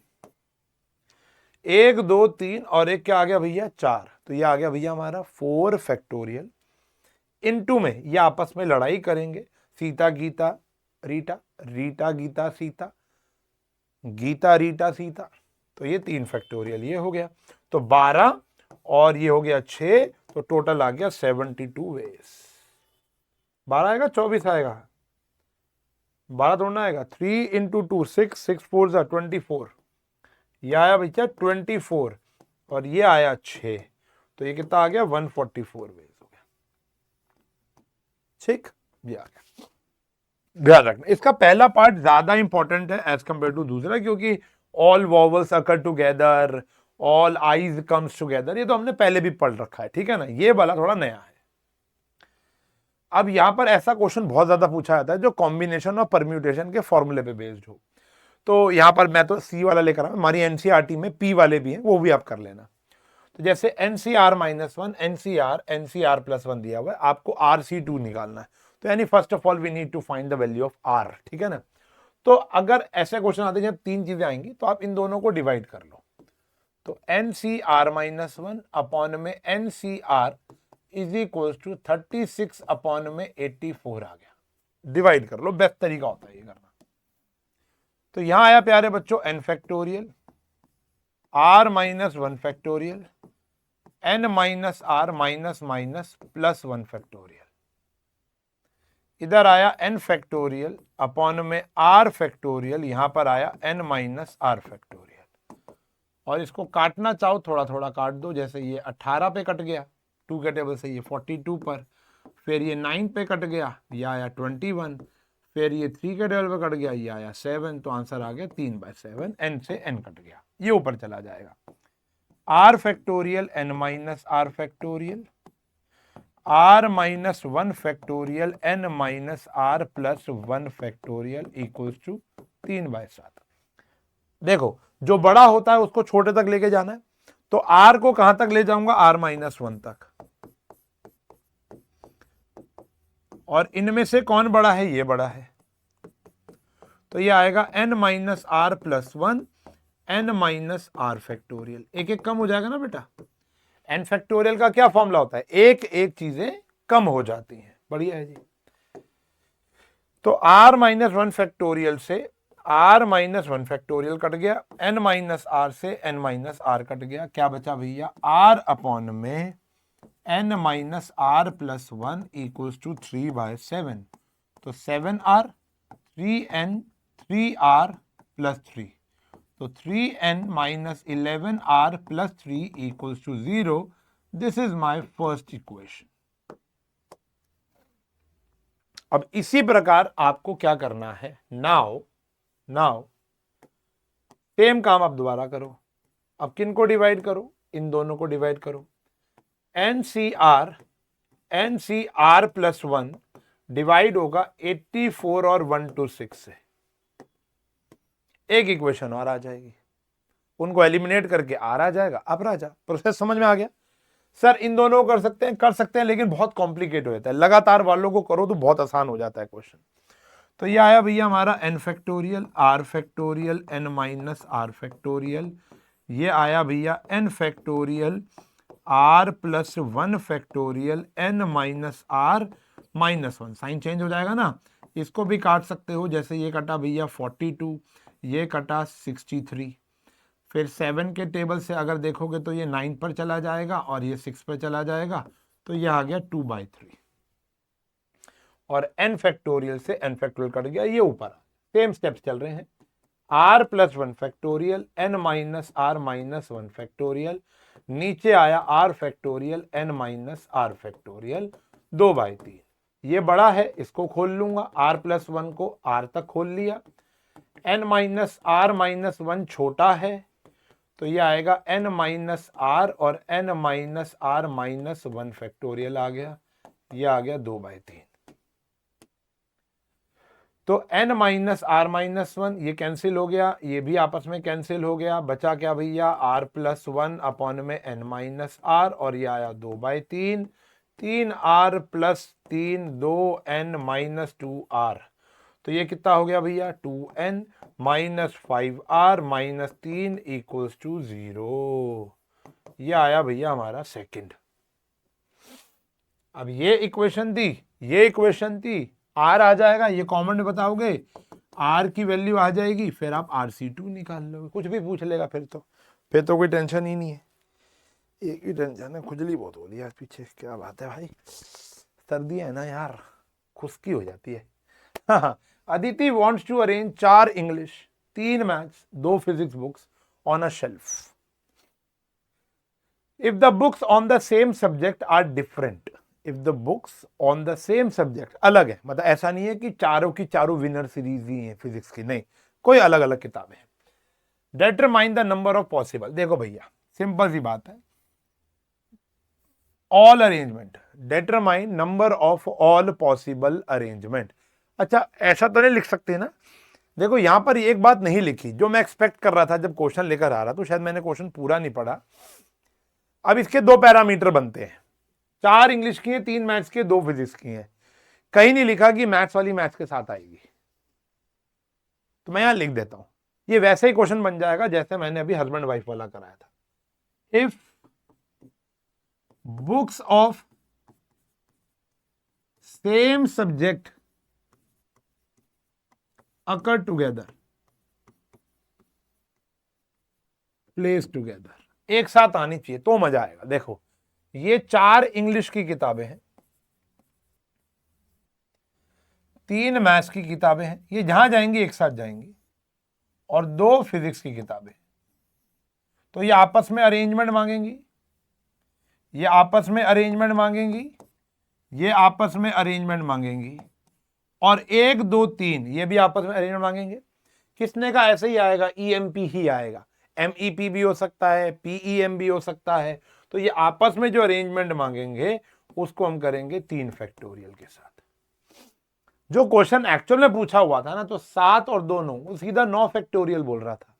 1 2 3 और 1 क्या आ गया भैया? 4। तो ये आ गया भैया हमारा 4 फैक्टोरियल। इनटू में ये आपस में लड़ाई करेंगे, सीता गीता रीटा, रीटा गीता सीता, गीता रीटा सीता। तो ये 3 फैक्टोरियल ये हो गया। तो 12 और ये हो गया 6, तो टोटल आ गया 72 वेज। 12 आएगा 24 आएगा? 12 थोड़ा आएगा। 3 इंटू 2 6, 6 4 जा 24। ये आया भैया 24 और ये आया 6, तो ये कितना आ गया? 144 वेज हो गया। ठीक, ये आ गया। ध्यान रखना, इसका पहला पार्ट ज्यादा इंपॉर्टेंट है एज कंपेयर टू दूसरा, क्योंकि all vowels occur together, all I's comes together, ये तो हमने पहले भी पढ़ रखा है, ठीक है ना। ये वाला थोड़ा नया है। अब यहां पर ऐसा क्वेश्चन बहुत ज्यादा पूछा जाता है जो कॉम्बिनेशन और परम्यूटेशन के फॉर्मूले पे बेस्ड हो। तो यहां पर मैं तो सी वाला लेकर आऊं, हमारी एनसीईआरटी में पी वाले भी हैं, वो भी आप कर लेना। तो जैसे एनसीआर -1, एनसीआर +1 दिया हुआ है, आपको RC2 निकालना है। तो यानी first of all we need to find the value of R, ठीक है ना। तो अगर ऐसे क्वेश्चन आते हैं जब 3 चीजें आएंगी तो आप इन दोनों को डिवाइड कर लो। तो NCR -1 अपॉन में NCR is equal to 36 upon में 84 आ गया। डिवाइड कर लो, बेस्ट तरीका होता है ये करना। तो यहां आया प्यारे बच्चों n factorial, R -1 factorial, n -R +1 factorial. इधर आया n फैक्टोरियल अपॉन में R फैक्टोरियल, यहां पर आया n -R फैक्टोरियल। और इसको काटना चाहो थोड़ा थोड़ा काट दो, जैसे ये 18 पे कट गया 2 के टेबल से, ये 42 पर, फिर ये 9 पे कट गया, ये आया 21, फिर ये 3 के टेबल पे कट गया, ये आया 7। तो आंसर आ गया 3/7, n से n कट गया, ये ऊपर चला जाएगा। R factorial n -R factorial, R -1 factorial n -R +1 factorial equals to 3/7। देखो जो बड़ा होता है उसको छोटे तक लेके जाना है, तो R को कहां तक ले जाऊंगा? R -1 तक। और इनमें से कौन बड़ा है? ये बड़ा है। तो ये आएगा n -R +1 n -R factorial. एक एक कम हो जाएगा ना बेटा। n फैक्टोरियल का क्या फॉर्मूला होता है? एक एक चीजें कम हो जाती हैं। बढ़िया है जी। तो R -1 फैक्टोरियल से R -1 फैक्टोरियल कट गया, n -R से n -R कट गया, क्या बचा भैया? R अपॉन में n -R +1 इक्वल्स टू 3/7। तो 7R 3n 3R +3, तो 3n - 11R +3 equals to 0। This is my first equation. अब इसी प्रकार आपको क्या करना है? नाउ सेम काम आप दोबारा करो। अब किन को डिवाइड करो, इन दोनों को डिवाइड करो। NCR प्लस 1 डिवाइड होगा 84 और 126 से, एक इक्वेशन और आ जाएगी, उनको एलिमिनेट करके आर आ जाएगा। अब राजा प्रोसेस समझ में आ गया? सर इन दोनों को कर सकते हैं लेकिन बहुत कॉम्प्लिकेट हो जाता है, लगातार वालों को करो तो बहुत आसान हो जाता है क्वेश्चन। तो ये आया भैया हमारा n factorial r factorial n minus r factorial, ये आया भैया n factorial r plus 1 factorial n minus r minus 1। Sign change हो जाएगा ना, इसको भी काट सकते हो, जैसे ये कटा भैया 42, ये कटा 63, फिर 7 के टेबल से अगर देखोगे तो ये 9 पर चला जाएगा और ये 6 पर चला जाएगा, तो ये आ गया 2/3 और n फैक्टोरियल से n फैक्टोरियल कट गया, ये ऊपर सेम स्टेप्स चल रहे हैं। r plus 1 factorial n minus r minus 1 factorial, नीचे आया r factorial n minus r factorial 2/3। ये बड़ा है, इसको खोल लूंगा, r प्लस 1 को r तक खोल लिया, n माइनस r माइनस 1 छोटा है, तो ये आएगा n माइनस r और n minus r minus 1 factorial आ गया, ये आ गया 2/3। तो n माइनस r माइनस 1 ये कैंसिल हो गया, ये भी आपस में कैंसिल हो गया, बचा क्या भैया r प्लस 1 अपॉन में n माइनस r और ये आया 2/3, 3r plus 3 2n minus 2r, तो ये कितना हो गया भैया 2n minus 5r minus 3 equals to 0। ये आया भैया हमारा सेकंड। अब ये इक्वेशन दी, ये इक्वेशन थी, r आ जाएगा, ये कॉमन में बताओगे, r की वैल्यू आ जाएगी, फिर आप RC2 निकाल लोगे, कुछ भी पूछ लेगा फिर तो कोई टेंशन ही नहीं है। एक ही टेंशन है, खुजली बहुत हो रही है पीछे, क्या बात है भाई, सर्दी है ना यार, खुश्की हो जाती है। हाँ, Aditi wants to arrange 4 English, 3 Maths, 2 Physics books on a shelf. If the books on the same subject are different, if the books on the same subject अलग है, मतलब ऐसा नहीं है कि चारों की चारों विनर सीरीज ही हैं फिजिक्स की, नहीं, कोई अलग अलग किताबें हैं। Determine the number of possible, देखो भैया सिंपल सी बात है, all arrangement, determine number of all possible arrangement। अच्छा ऐसा तो नहीं लिख सकते ना, देखो यहां पर एक बात नहीं लिखी जो मैं एक्सपेक्ट कर रहा था जब क्वेश्चन लेकर आ रहा, तो शायद मैंने क्वेश्चन पूरा नहीं पढ़ा। अब इसके 2 पैरामीटर बनते हैं, 4 इंग्लिश की हैं, 3 मैथ्स की, 2 फिजिक्स की हैं, कहीं नहीं लिखा कि मैथ्स वाली मैथ्स के साथ आएगी, तो मैं यहां लिख देता हूं, ये वैसे ही क्वेश्चन बन जाएगा जैसे मैंने अभी हस्बैंड वाइफ वाला कराया था। If books of same subject occur together, place together, एक साथ आनी चाहिए तो मजा आएगा। देखो ये 4 इंग्लिश की किताबें हैं, 3 मैथ्स की किताबें हैं, ये जहां जाएंगी एक साथ जाएंगी, और 2 फिजिक्स की किताबें, तो ये आपस में अरेंजमेंट मांगेंगी, ये आपस में अरेंजमेंट मांगेंगी, ये आपस में अरेंजमेंट मांगेंगी, और 1 2 3 ये भी आपस में अरेंजमेंट मांगेंगे। किसने का ऐसे ही आएगा, EMP ही आएगा, MEP भी हो सकता है, PEM भी हो सकता है, तो ये आपस में जो अरेंजमेंट मांगेंगे उसको हम करेंगे 3 फैक्टोरियल के साथ। जो क्वेश्चन एक्चुअल में पूछा हुआ था ना, तो 7 और 2 9, वो सीधा 9 फैक्टोरियल बोल रहा था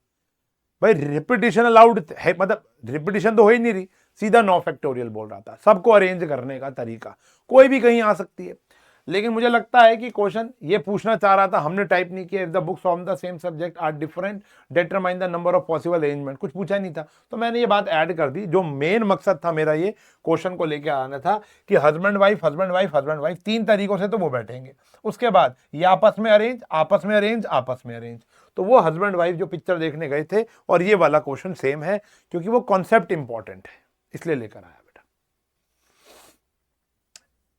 भाई, रिपीटिशन अलाउड है, मतलब रिपीटिशन तो हो ही नहीं रही, सीधा 9 फैक्टोरियल बोल रहा था। सबको अरेंज करने का तरीका कोई भी कहीं आ सकती है, लेकिन मुझे लगता है कि क्वेश्चन ये पूछना चाह रहा था, हमने टाइप नहीं किया, if the books on the same subject are different determine the number of possible arrangement, कुछ पूछा नहीं था, तो मैंने ये बात ऐड कर दी। जो मेन मकसद था मेरा ये क्वेश्चन को लेकर आना था कि husband wife husband wife husband wife 3 तरीकों से तो वो बैठेंगे, उसके बाद ये आपस में अरेंज आपस में अरेंज आपस में अरेंज, तो वो हस्बैंड वाइफ जो पिक्चर देखने गए थे, और ये वाला क्वेश्चन सेम है क्योंकि वो कॉन्सेप्ट इंपॉर्टेंट है, इसलिए लेकर आया।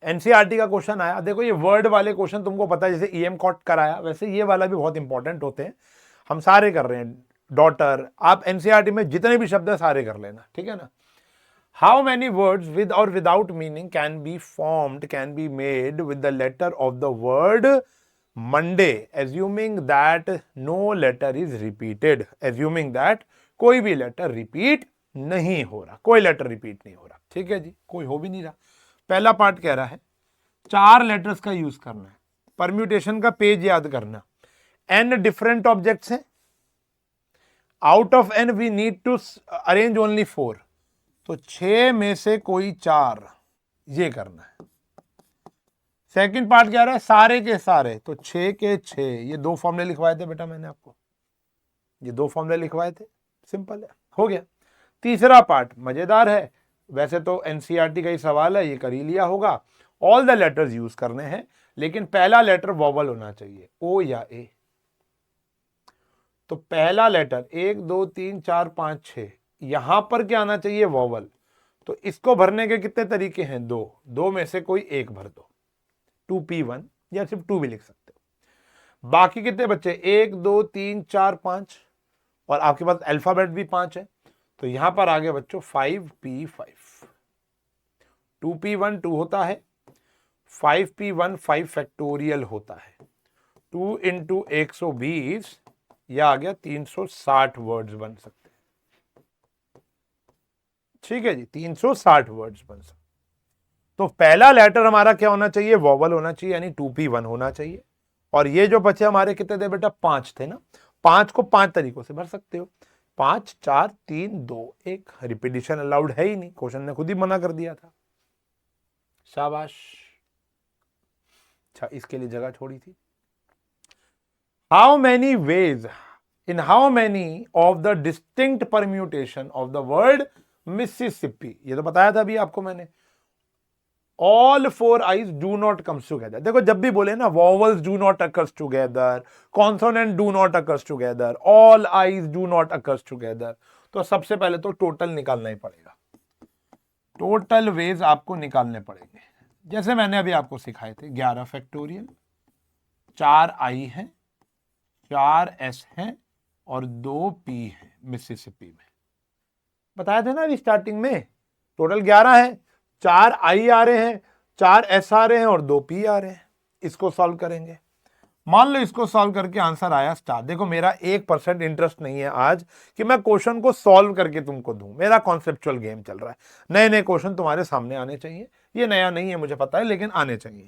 एनसीईआरटी का क्वेश्चन आया, देखो ये वर्ड वाले क्वेश्चन तुमको पता है, जैसे EM कॉट कराया, वैसे ये वाला भी बहुत इंपॉर्टेंट होते हैं, हम सारे कर रहे हैं। डॉटर, आप एनसीईआरटी में जितने भी शब्द है सारे कर लेना, ठीक है ना। हाउ मेनी वर्ड्स विद और without meaning can be formed, can be made with the letter of the word Monday, assuming that no letter is repeated, assuming that कोई भी लेटर रिपीट नहीं हो रहा, कोई लेटर रिपीट नहीं हो रहा, ठीक है जी, कोई हो भी नहीं रहा। पहला पार्ट कह रहा है 4 लेटर्स का यूज करना है, परम्यूटेशन का पेज याद करना, n डिफरेंट ऑब्जेक्ट्स हैं, out of n we need to arrange only 4, तो 6 में से कोई 4 ये करना है। सेकंड पार्ट क्या रहा है, सारे के सारे, तो 6 के 6, ये 2 फॉर्मूले लिखवाए थे बेटा मैंने आपको, ये 2 फॉर्मूले लिखवाए थे, सिंपल है, हो गया। तीसरा पार्ट मजेदार है, वैसे तो एनसीईआरटी का ही सवाल है, ये कर ही लिया होगा। ऑल द लेटर्स यूज करने हैं, लेकिन पहला लेटर वॉवल होना चाहिए, ओ या ए। तो पहला लेटर 1 2 3 4 5 6, यहां पर क्या आना चाहिए, वॉवल। तो इसको भरने के कितने तरीके हैं, 2, 2 में से कोई एक भर दो, 2p1 या सिर्फ 2 भी लिख सकते हो। बाकी कितने बच्चे, 1 2 3 4 5, और आपके पास अल्फाबेट भी 5 है, तो यहां पर आ गया बच्चों 5p5, 2p1 2 होता है, 5p1 5 फैक्टोरियल होता है, 2 इंटू 120, यह आ गया 360 वर्ड्स बन सकते हैं, ठीक है जी, 360 वर्ड्स बन सकते। तो पहला लेटर हमारा क्या होना चाहिए, वॉवल होना चाहिए, यानी 2p1 होना चाहिए। और ये जो बचे हमारे कितने थे बेटा, 5 थे ना, 5 को 5 तरीकों से भर सकते हो, 5 4 3 2 1, रिपीटिशन अलाउड है ही नहीं, क्वेश्चन ने खुद ही मना कर दिया था, शाबाश। अच्छा, इसके लिए जगह छोड़ी थी। How many veg, in how many of the distinct permutation of the word Mississippi, ये तो बताया था अभी आपको मैंने, all 4 eyes do not comes together. देखो जब भी बोले ना vowels do not occurs together, consonant do not occurs together, all eyes do not occurs together, तो सबसे पहले तो टोटल निकालना ही पड़ेगा, टोटल वेज आपको निकालने पड़ेंगे। जैसे मैंने अभी आपको सिखाए थे, 11 फैक्टोरियल, 4 आई है, 4 एस है और 2 पी है मिसिसिपी में, बताया था ना अभी स्टार्टिंग में। टोटल 11 है, 4 आई आ रहे हैं, 4 एस आ रहे हैं और 2 पी आ रहे हैं। इसको सॉल्व करेंगे, मान लो इसको सॉल्व करके आंसर आया स्टार। देखो मेरा 1% इंटरेस्ट नहीं है आज कि मैं क्वेश्चन को सॉल्व करके तुमको दूं, मेरा कॉन्सेप्चुअल गेम चल रहा है, नए नए क्वेश्चन तुम्हारे सामने आने चाहिए। ये नया नहीं है मुझे पता है, लेकिन आने चाहिए।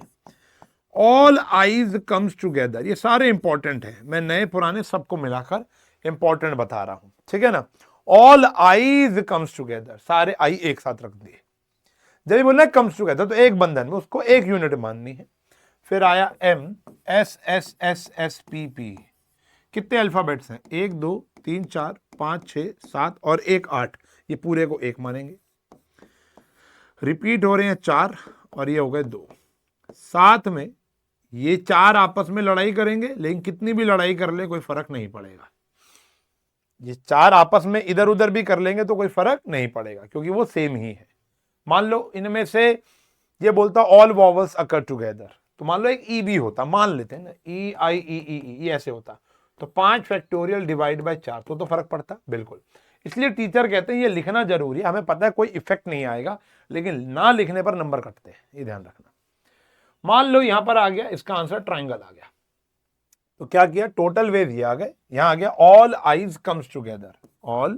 ऑल आईज कम्स टूगेदर, ये सारे इंपॉर्टेंट है, मैं नए पुराने सबको मिलाकर इंपॉर्टेंट बता रहा हूं, ठीक है ना। ऑल आईज कम्स टूगेदर, सारे आई एक साथ रख दिए। जब बोलना है कम्स टूगेदर तो एक बंधन में उसको एक यूनिट माननी है। फिर आया M, S S S S P P, कितने अल्फाबेट्स हैं, 1 2 3 4 5 6 7 और 1 8, ये पूरे को एक मानेंगे। रिपीट हो रहे हैं 4 और ये हो गए 2, साथ में ये 4 आपस में लड़ाई करेंगे, लेकिन कितनी भी लड़ाई कर ले कोई फर्क नहीं पड़ेगा। ये 4 आपस में इधर उधर भी कर लेंगे तो कोई फर्क नहीं पड़ेगा, क्योंकि वो सेम ही है। मान लो इनमें से ये बोलता ऑल वॉवल्स अकर टुगेदर, तो मान लो एक ई भी होता, मान लेते हैं ना, ई आई ई ई, ये ऐसे होता, तो 5 फैक्टोरियल डिवाइड बाय 4, तो फर्क पड़ता बिल्कुल। इसलिए टीचर कहते हैं ये लिखना जरूरी है, हमें पता है कोई इफेक्ट नहीं आएगा, लेकिन ना लिखने पर नंबर कटते हैं, ये ध्यान रखना। मान लो यहां पर आ गया, इसका आंसर ट्राइंगल आ गया, तो क्या किया, टोटल वेज ये आ गए, यहां आ गया all I's comes together, all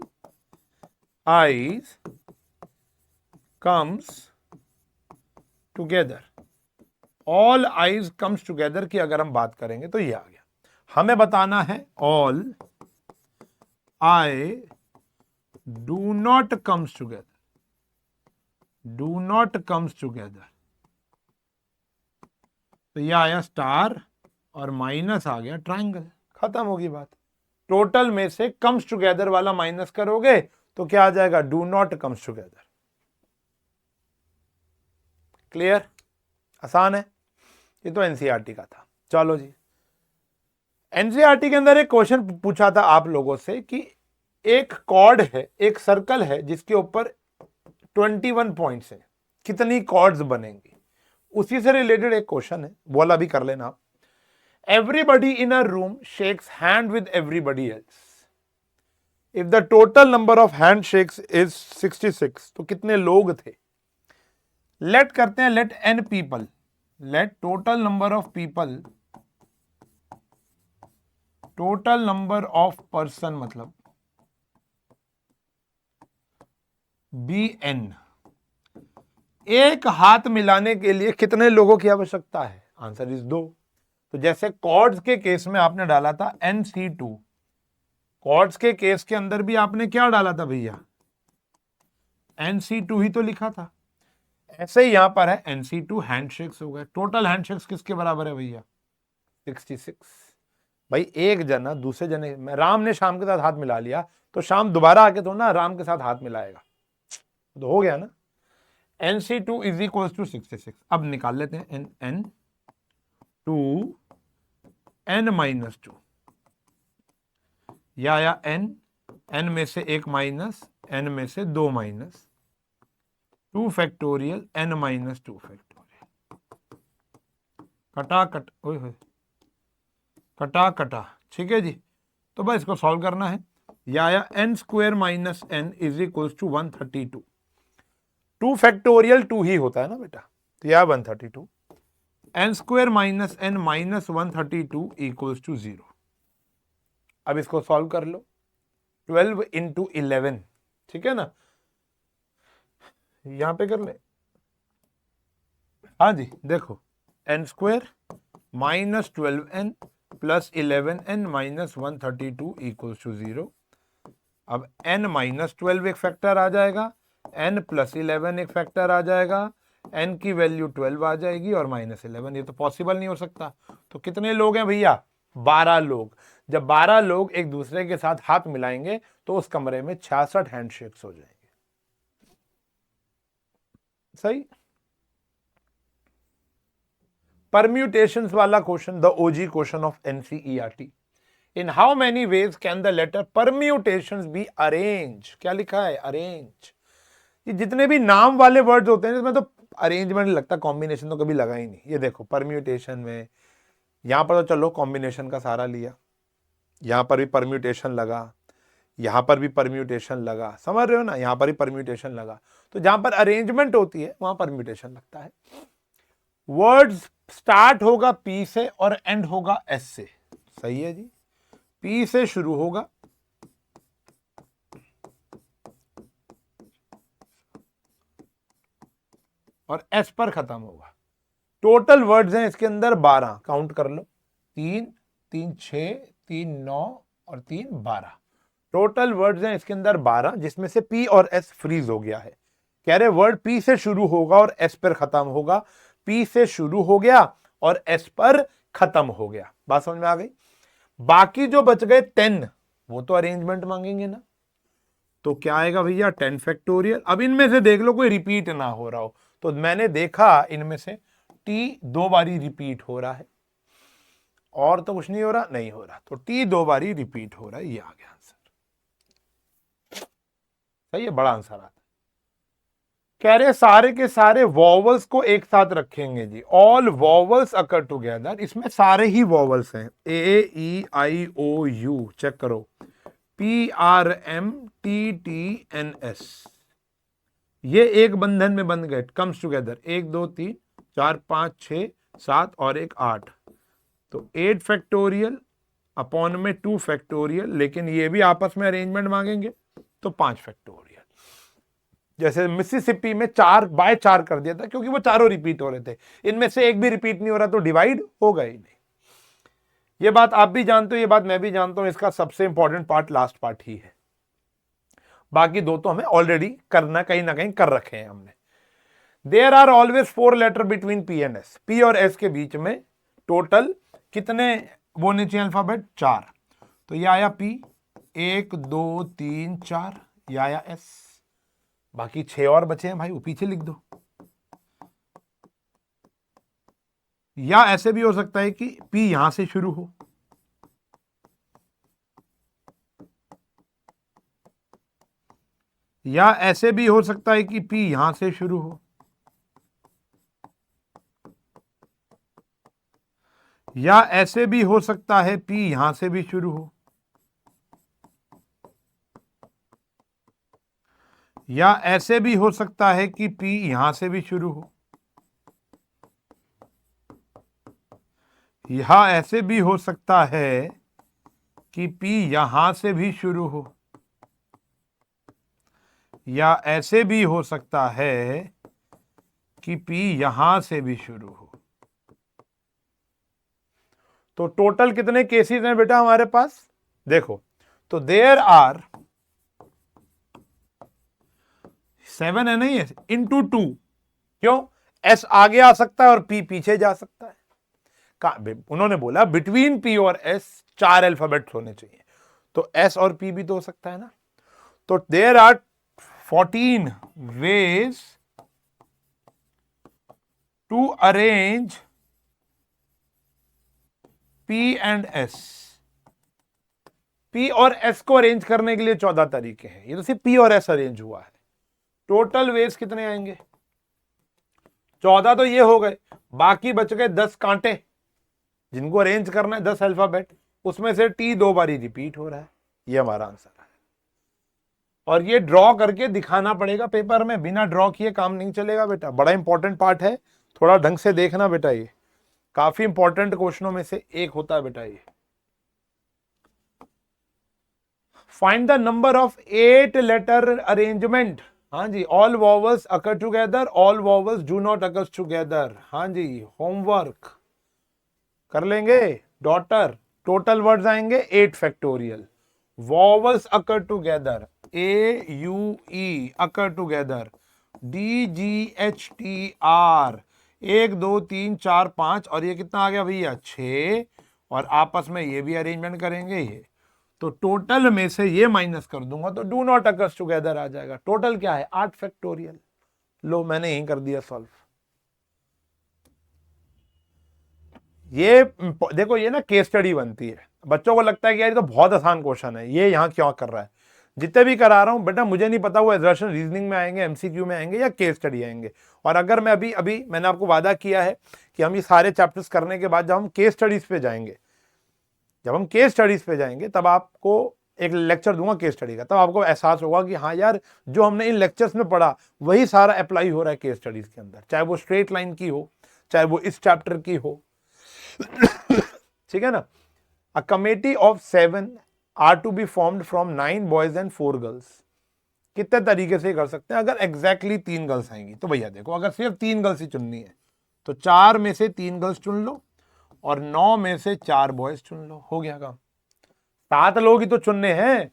I's comes together, all I's comes together की अगर हम बात करेंगे तो ये आ गया। हमें बताना है all I do not comes together, do not comes together, तो ये आया स्टार और माइनस आ गया ट्राइंगल, खत्म होगी बात। टोटल में से कम्स टुगेदर वाला माइनस करोगे तो क्या आ जाएगा, do not comes together. Clear, आसान है, ये तो एनसीईआरटी का था। चलो जी, एनसीईआरटी के अंदर एक क्वेश्चन पूछा था आप लोगों से कि एक कॉर्ड है, एक सर्कल है जिसके ऊपर 21 पॉइंट्स हैं, कितनी कॉर्ड्स बनेंगी। उसी से रिलेटेड एक क्वेश्चन है, बोला भी कर लेना आप। Everybody in a room shakes hand with everybody else, if the total number of hand shakes is 66, तो कितने लोग थे। लेट करते हैं, let n people, let total number of people total number of person मतलब BN, एक हाथ मिलाने के लिए कितने लोगों की आवश्यकता है? Answer is 2। तो जैसे कॉर्ड्स के केस में आपने डाला था NC2, कॉर्ड्स के केस के अंदर भी आपने क्या डाला था भैया? NC2 ही तो लिखा था। ऐसे ही यहां पर है NC2 हैंडशेक्स हो गए। टोटल हैंडशेक्स किसके बराबर है भैया? 66। भाई एक जना दूसरे जने में, राम ने श्याम के साथ हाथ मिला लिया तो श्याम दोबारा आके तो ना राम के साथ हाथ मिलाएगा, तो हो गया ना। NC2 is equal to 66। अब निकाल लेते हैं N2 N-2 या N में से 1 माइनस N में से 2 माइनस 2 फैक्टोरियल N-2 फैक्टोरियल, कटा कट ओए होए कटा कटा, ठीक है जी। तो बस इसको सॉल्व करना है। या N square minus N is equal to 132। 2 factorial 2 ही होता है ना बेटा, तो यह 132। N square minus N minus 132 equals to 0। अब इसको सॉल्व कर लो। 12 इंटू 11, ठीक है ना, यहां पे कर ले। हाँ जी देखो, N square minus 12N plus 11N minus 132 equals to 0। अब N माइनस 12 एक फैक्टर आ जाएगा, N प्लस 11 एक फैक्टर आ जाएगा, N की वैल्यू 12 आ जाएगी और माइनस 11। ये तो पॉसिबल नहीं हो सकता। तो कितने लोग हैं भैया? 12 लोग। जब 12 लोग एक दूसरे के साथ हाथ मिलाएंगे तो उस कमरे में 66 हैंडशेक्स हो जाएंगे। सही। परम्यूटेशंस वाला question, the OG question of NCERT। In how many ways can the letter permutations be arrange? क्या लिखा है? अरेंज। ये जितने भी नाम वाले वर्ड्स होते हैं इसमें तो अरेंजमेंट लगता, कॉम्बिनेशन तो कभी लगा ही नहीं। ये देखो परम्यूटेशन में यहां पर तो चलो कॉम्बिनेशन का सहारा लिया, यहां पर भी परम्यूटेशन लगा, यहां पर भी परम्यूटेशन लगा, समझ रहे हो ना, यहां पर भी परम्यूटेशन लगा। तो जहां पर अरेंजमेंट होती है वहां परम्यूटेशन लगता है। वर्ड्स स्टार्ट होगा P से और एंड होगा S से। सही है जी, P से शुरू होगा और S पर खत्म होगा। टोटल वर्ड्स हैं इसके अंदर 12, काउंट कर लो। 3 3 6 3 9 और 3 12। टोटल वर्ड्स हैं इसके अंदर 12, जिसमें से P और S फ्रीज हो गया है। कह रहे वर्ड P से शुरू होगा और S पर खत्म होगा। P से शुरू हो गया और S पर खत्म हो गया। बात समझ में आ गई? बाकी जो बच गए 10, वो तो अरेंजमेंट मांगेंगे ना। तो क्या आएगा भैया? 10 फैक्टोरियल। अब इनमें से देख लो कोई रिपीट ना हो रहा हो। तो मैंने देखा इनमें से T 2 बारी रिपीट हो रहा है और तो कुछ नहीं हो रहा, नहीं हो रहा, तो T 2 बारी रिपीट हो रहा है। ये आ गया आंसर। सही है, बड़ा आंसर आता है। कह रहे सारे के सारे वॉवल्स को एक साथ रखेंगे जी। All vowels occur together. इसमें सारे ही वॉवल्स हैं, AEIOU। चेक करो, PRMTTNS। ये एक बंधन में बन गए, कम्स टुगेदर। 1 2 3 4 5 6 7 और एक 8, तो 8 फैक्टोरियल अपॉन में 2 फैक्टोरियल। लेकिन ये भी आपस में अरेंजमेंट मांगेंगे तो 5 फैक्टोरियल। जैसे मिसिसिपी में 4 बाय 4 कर दिया था क्योंकि वो चारों रिपीट हो रहे थे। इनमें से एक भी रिपीट नहीं हो रहा तो डिवाइड होगा ही नहीं। ये बात आप भी जानते हो, ये बात मैं भी जानता हूं। इसका सबसे इंपॉर्टेंट पार्ट लास्ट पार्ट ही है। बाकी दो तो हमें ऑलरेडी करना, कहीं ना कहीं कर रखे हैं हमने। There are always 4 letter between P and S। P और S के बीच में टोटल कितने बोलने चाहिए अल्फाबेट? 4। तो यह आया P, 1 2 3 4, यह आया S। बाकी 6 और बचे हैं भाई, वो पीछे लिख दो। या ऐसे भी हो सकता है कि P यहां से शुरू हो, या ऐसे भी हो सकता है कि P यहां से शुरू हो, या ऐसे भी हो सकता है P यहां से भी शुरू हो, या ऐसे भी हो सकता है कि P यहां से भी शुरू हो, या ऐसे भी हो सकता है कि P यहां से भी शुरू हो, या ऐसे भी हो सकता है कि P यहां से भी शुरू हो। तो टोटल कितने केसेस हैं बेटा हमारे पास? देखो, तो देयर आर 7 है नहीं है, इंटू 2। क्यों? S आगे आ सकता है और P पीछे जा सकता है। उन्होंने बोला बिटवीन P और S 4 अल्फाबेट्स होने चाहिए, तो S और P भी तो हो सकता है ना। तो there are 14 ways to arrange P and S। P और S को अरेंज करने के लिए 14 तरीके हैं। ये तो सिर्फ P और S अरेंज हुआ है। टोटल वेज कितने आएंगे? 14 तो ये हो गए, बाकी बच गए 10 कांटे जिनको अरेंज करना है, 10 अल्फाबेट। उसमें से T 2 बारी रिपीट हो रहा है। ये हमारा आंसर है। और ये ड्रॉ करके दिखाना पड़ेगा पेपर में, बिना ड्रॉ किए काम नहीं चलेगा बेटा। बड़ा इंपॉर्टेंट पार्ट है, थोड़ा ढंग से देखना बेटा। ये काफी इंपॉर्टेंट क्वेश्चनों में से एक होता है बेटा ये। Find the number of 8 letter arrangement. हाँ जी, all vowels occur together, all vowels do not occur together. हाँ जी, होमवर्क कर लेंगे डॉटर। टोटल वर्ड्स आएंगे 8 factorial. Vowels occur together, AUE अकर टुगेदर, DGHTR, 1 2 3 4 5, और ये कितना आ गया भैया 6, और आपस में ये भी अरेंजमेंट करेंगे ये। तो टोटल में से ये माइनस कर दूंगा तो डू नॉट अकर्स टुगेदर आ जाएगा। टोटल क्या है? 8 फैक्टोरियल। लो, मैंने यही कर दिया सॉल्व। ये देखो, ये ना केस स्टडी बनती है। बच्चों को लगता है कि यार ये तो बहुत आसान क्वेश्चन है, ये यहां क्यों कर रहा है। जितने भी करा रहा हूं बेटा, मुझे नहीं पता वो एग्जर्शन रीजनिंग में आएंगे, MCQ में आएंगे, या केस स्टडी आएंगे। और अगर मैं अभी अभी मैंने आपको वादा किया है कि हम ये सारे चैप्टर्स करने के बाद जब हम केस स्टडीज पे जाएंगे, तब आपको एक लेक्चर दूंगा केस स्टडी का, तब आपको एहसास होगा कि हाँ यार, जो हमने इन लेक्चर्स में पढ़ा वही सारा अप्लाई हो रहा है केस स्टडीज के अंदर, चाहे वो स्ट्रेट लाइन की हो, चाहे वो इस चैप्टर की हो। ठीक है ना। A committee of 7 are to be formed from 9 boys and 4 girls. कितने तरीके से कर सकते हैं? अगर एग्जैक्टली 3 गर्ल्स आएंगी तो भैया देखो, अगर सिर्फ 3 गर्ल्स ही चुननी है तो 4 में से 3 गर्ल्स चुन लो और 9 में से 4 बॉयज चुन लो। हो गया काम। 7 लोग ही तो चुनने हैं।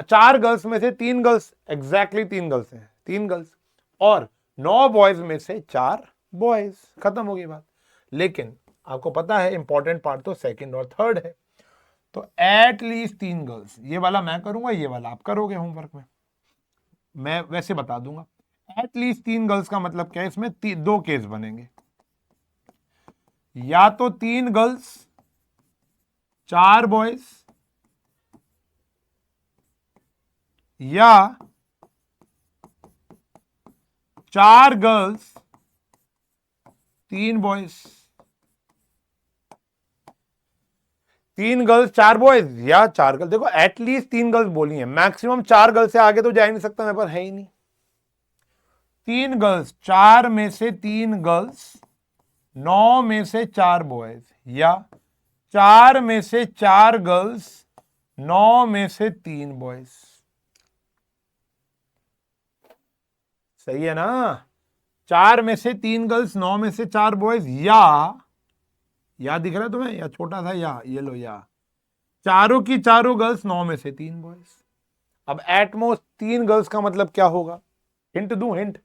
4 गर्ल्स में से 3 गर्ल्स, एग्जैक्टली 3 गर्ल्स हैं, 3 गर्ल्स, और 9 बॉयज में से 4 बॉयज। खत्म हो गई बात। लेकिन आपको पता है इंपॉर्टेंट पार्ट तो सेकंड और थर्ड है। तो एट लीस्ट 3 गर्ल्स, ये वाला मैं करूंगा, ये वाला आप करोगे होमवर्क में, मैं वैसे बता दूंगा। एट लीस्ट 3 गर्ल्स का मतलब क्या है? इसमें 2 केस बनेंगे, या तो 3 गर्ल्स 4 बॉयज, या 4 गर्ल्स 3 बॉयज। 3 गर्ल्स 4 बॉयज या 4 गर्ल्स। देखो एटलीस्ट 3 गर्ल्स बोली है, मैक्सिमम 4 गर्ल्स से आगे तो जा ही नहीं सकता, मेरे पास है ही नहीं। 3 गर्ल्स, 4 में से 3 गर्ल्स, 9 में से 4 बॉयज, या 4 में से 4 गर्ल्स, 9 में से 3 बॉयज। सही है ना? 4 में से 3 गर्ल्स, 9 में से 4 बॉयज, या दिख रहा है तुम्हें, या छोटा था, या ये लो, या चारों की चारों गर्ल्स, 9 में से 3 बॉयज। अब एटमोस्ट 3 गर्ल्स का मतलब क्या होगा? हिंट दूं? हिंट,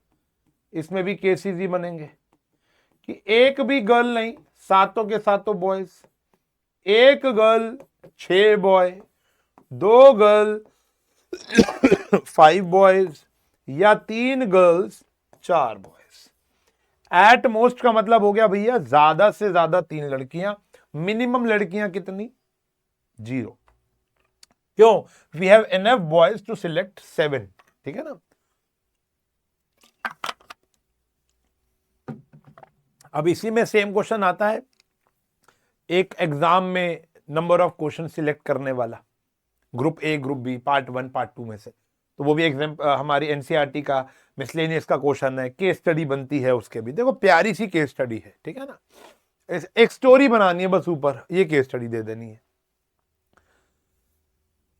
इसमें भी केसेस ही बनेंगे कि एक भी गर्ल नहीं, सातों के सातों बॉयज, एक गर्ल 6 बॉय, 2 गर्ल 5 बॉयज, या 3 गर्ल्स 4 बॉयज। एट मोस्ट का मतलब हो गया भैया ज्यादा से ज्यादा 3 लड़कियां। मिनिमम लड़कियां कितनी? 0। क्यों? We have enough boys to select 7। ठीक है ना। अब इसी में सेम क्वेश्चन आता है एक एग्जाम में, नंबर ऑफ क्वेश्चन सिलेक्ट करने वाला, group A group B, part 1 part 2 में से। तो वो भी एग्जाम हमारी एनसीईआरटी का मिसलेनियस का क्वेश्चन है, केस स्टडी बनती है उसके भी। देखो प्यारी सी केस स्टडी है, ठीक है ना। एक स्टोरी बनानी है बस, ऊपर ये केस स्टडी दे देनी है।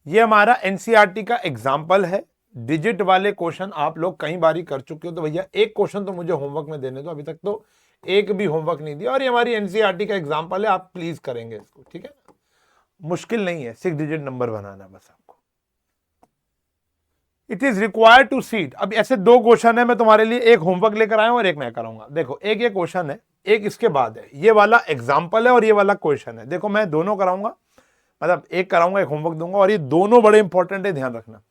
ये हमारा एनसीईआरटी का एग्जाम्पल है। डिजिट वाले क्वेश्चन आप लोग कई बारी कर चुके हो, तो भैया एक क्वेश्चन तो मुझे होमवर्क में देने दो। अभी तक तो एक भी होमवर्क नहीं दिया, और ये हमारी एनसीईआरटी का एग्जाम्पल है, आप प्लीज करेंगे इसको, ठीक है। मुश्किल नहीं है, 6 डिजिट नंबर बनाना बस आपको। It is required to seat. अब ऐसे दो क्वेश्चन है, मैं तुम्हारे लिए एक होमवर्क लेकर आया हूं और एक मैं कराऊंगा। देखो, एक ये क्वेश्चन है, एक इसके बाद है। ये वाला एग्जाम्पल है और ये वाला क्वेश्चन है। देखो, मैं दोनों कराऊंगा, मतलब एक कराऊंगा, एक होमवर्क दूंगा, और ये दोनों बड़े इंपॉर्टेंट है, ध्यान रखना।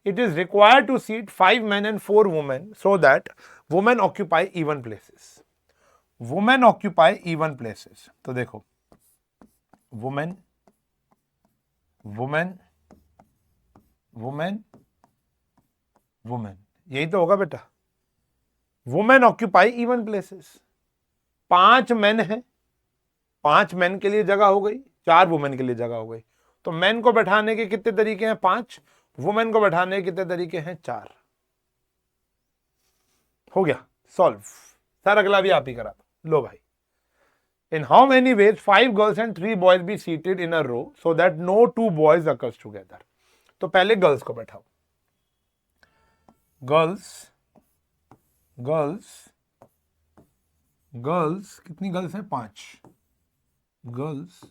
It is required to seat 5 men and 4 women so that women occupy even places. Women occupy even places. तो देखो, women, women, women, women, यही तो होगा बेटा। Women occupy even places. 5 main है, 5 मेन के लिए जगह हो गई, 4 वुमेन के लिए जगह हो गई। तो मेन को बैठाने के कितने तरीके हैं? 5। वुमेन को बैठाने के कितने तरीके हैं? 4। हो गया सॉल्व। सर अगला भी आप ही करा दो। लो भाई, in how many ways 5 girls and 3 boys be seated in a row so that no 2 boys occurs together. तो पहले गर्ल्स को बैठाओ। गर्ल्स, गर्ल्स, गर्ल्स, कितनी गर्ल्स हैं? 5 गर्ल्स,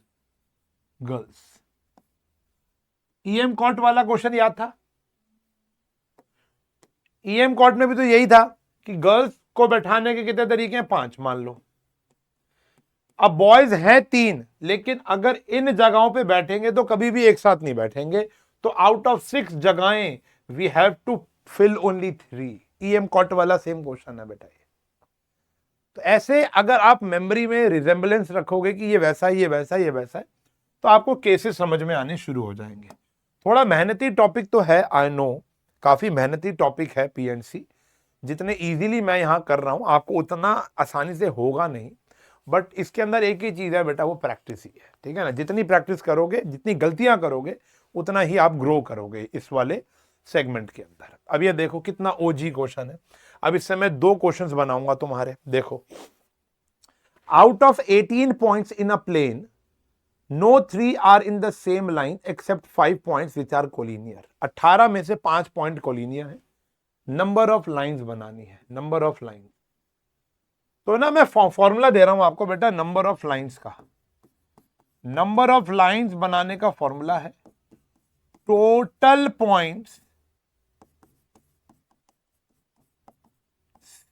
गर्ल्स। ईएम कॉट वाला क्वेश्चन याद था? ईएम कॉट में भी तो यही था कि गर्ल्स को बैठाने के कितने तरीके हैं? 5 मान लो। अब बॉयज हैं 3, लेकिन अगर इन जगहों पे बैठेंगे तो कभी भी एक साथ नहीं बैठेंगे। तो आउट ऑफ 6 जगहें we have to fill only 3। ईएम कॉट वाला सेम क्वेश्चन है बेटा ये। तो ऐसे अगर आप मेमोरी में रिजेंबलेंस रखोगे कि ये वैसा है, ये वैसा है, ये वैसा है, तो आपको केसेस समझ में आने शुरू हो जाएंगे। थोड़ा मेहनती टॉपिक तो है, आई नो, काफी मेहनती टॉपिक है पीएनसी। जितने इजीली मैं यहां कर रहा हूं, आपको उतना आसानी से होगा नहीं, बट इसके अंदर एक ही चीज है बेटा, वो प्रैक्टिस ही है, ठीक है ना। जितनी प्रैक्टिस करोगे, जितनी गलतियां करोगे, उतना ही आप ग्रो करोगे इस वाले सेगमेंट के अंदर। अब ये देखो कितना ओजी क्वेश्चन है। अब इससे मैं 2 क्वेश्चंस बनाऊंगा तुम्हारे। देखो, out of 18 points in a plane, no 3 are in the same line except 5 points which are collinear. 18 में से 5 पॉइंट कोलिनियर है। नंबर ऑफ लाइंस बनानी है, नंबर ऑफ लाइन। तो ना मैं फॉर्मूला दे रहा हूं आपको बेटा, नंबर ऑफ लाइंस का। नंबर ऑफ लाइंस बनाने का फॉर्मूला है टोटल पॉइंट्स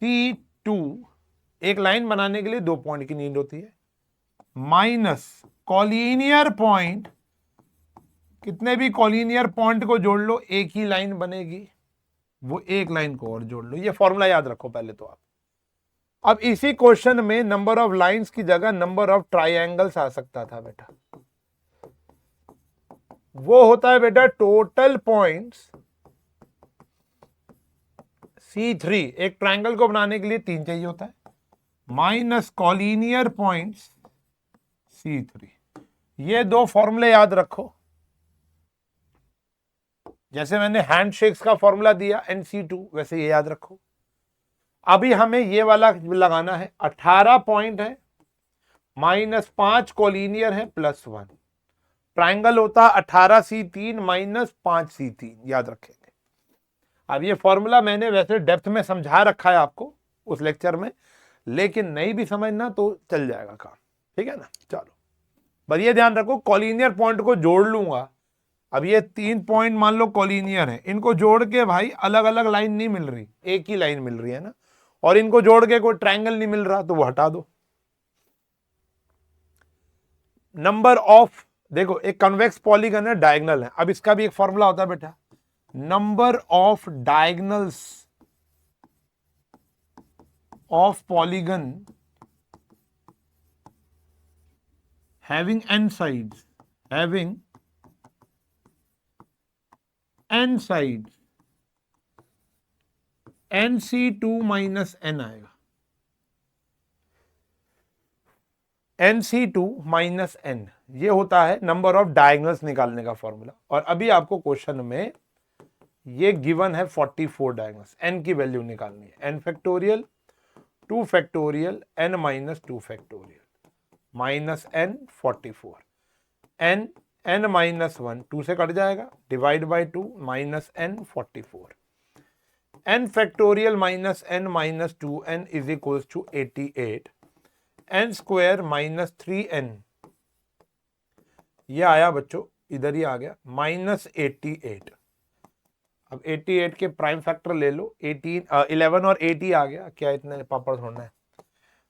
C2, एक लाइन बनाने के लिए 2 पॉइंट की नीड होती है, माइनस कॉलिनियर पॉइंट, कितने भी कॉलिनियर पॉइंट को जोड़ लो एक ही लाइन बनेगी, वो एक लाइन को और जोड़ लो। ये फॉर्मूला याद रखो पहले तो आप। अब इसी क्वेश्चन में नंबर ऑफ लाइंस की जगह नंबर ऑफ ट्राइंगल्स आ सकता था बेटा। वो होता है बेटा टोटल पॉइंट्स C3, एक ट्राइंगल को बनाने के लिए 3 चाहिए होता है, माइनस कॉलिनियर पॉइंट्स C3। ये 2 फॉर्मूले याद रखो। जैसे मैंने हैंडशेक्स का फॉर्मूला दिया NC2, वैसे ये याद रखो। अभी हमें ये वाला लगाना है। 18 पॉइंट है, माइनस 5 कोलिनियर है, प्लस 1। ट्राइंगल होता 18C3 माइनस 5C3, याद रखेंगे। अब ये फॉर्मूला मैंने वैसे डेप्थ में समझा रखा है आपको उस लेक्चर में, लेकिन नहीं भी समझना तो चल जाएगा काम, ठीक है ना। चलो, बस ये ध्यान रखो, कॉलिनियर पॉइंट को जोड़ लूंगा। अब ये 3 पॉइंट मान लो कॉलिनियर है, इनको जोड़ के भाई अलग अलग लाइन नहीं मिल रही, एक ही लाइन मिल रही है ना। और इनको जोड़ के कोई ट्रायंगल नहीं मिल रहा, तो वो हटा दो। नंबर ऑफ, देखो एक कन्वेक्स पॉलीगन है, डायगोनल है। अब इसका भी एक फॉर्मूला होता है बेटा, number of diagonals of polygon having n sides, having n sides, NC2 minus n आएगा, NC2 माइनस n। ये होता है नंबर ऑफ डायगोनल्स निकालने का फॉर्मूला। और अभी आपको क्वेश्चन में ये गिवन है 44 डायगोनल्स, n की वैल्यू निकालनी है। n factorial, 2 factorial, n minus 2 factorial, minus n 44, n n minus 1 2 से कट जाएगा, divide by 2 minus n 44, n factorial minus n minus 2n is equal to 88, n square minus 3n, ये आया बच्चों इधर ही आ गया माइनस 88। अब 88 के प्राइम फैक्टर ले लो, 11 और 80 आ गया, क्या इतने पापड़ छोड़ना है,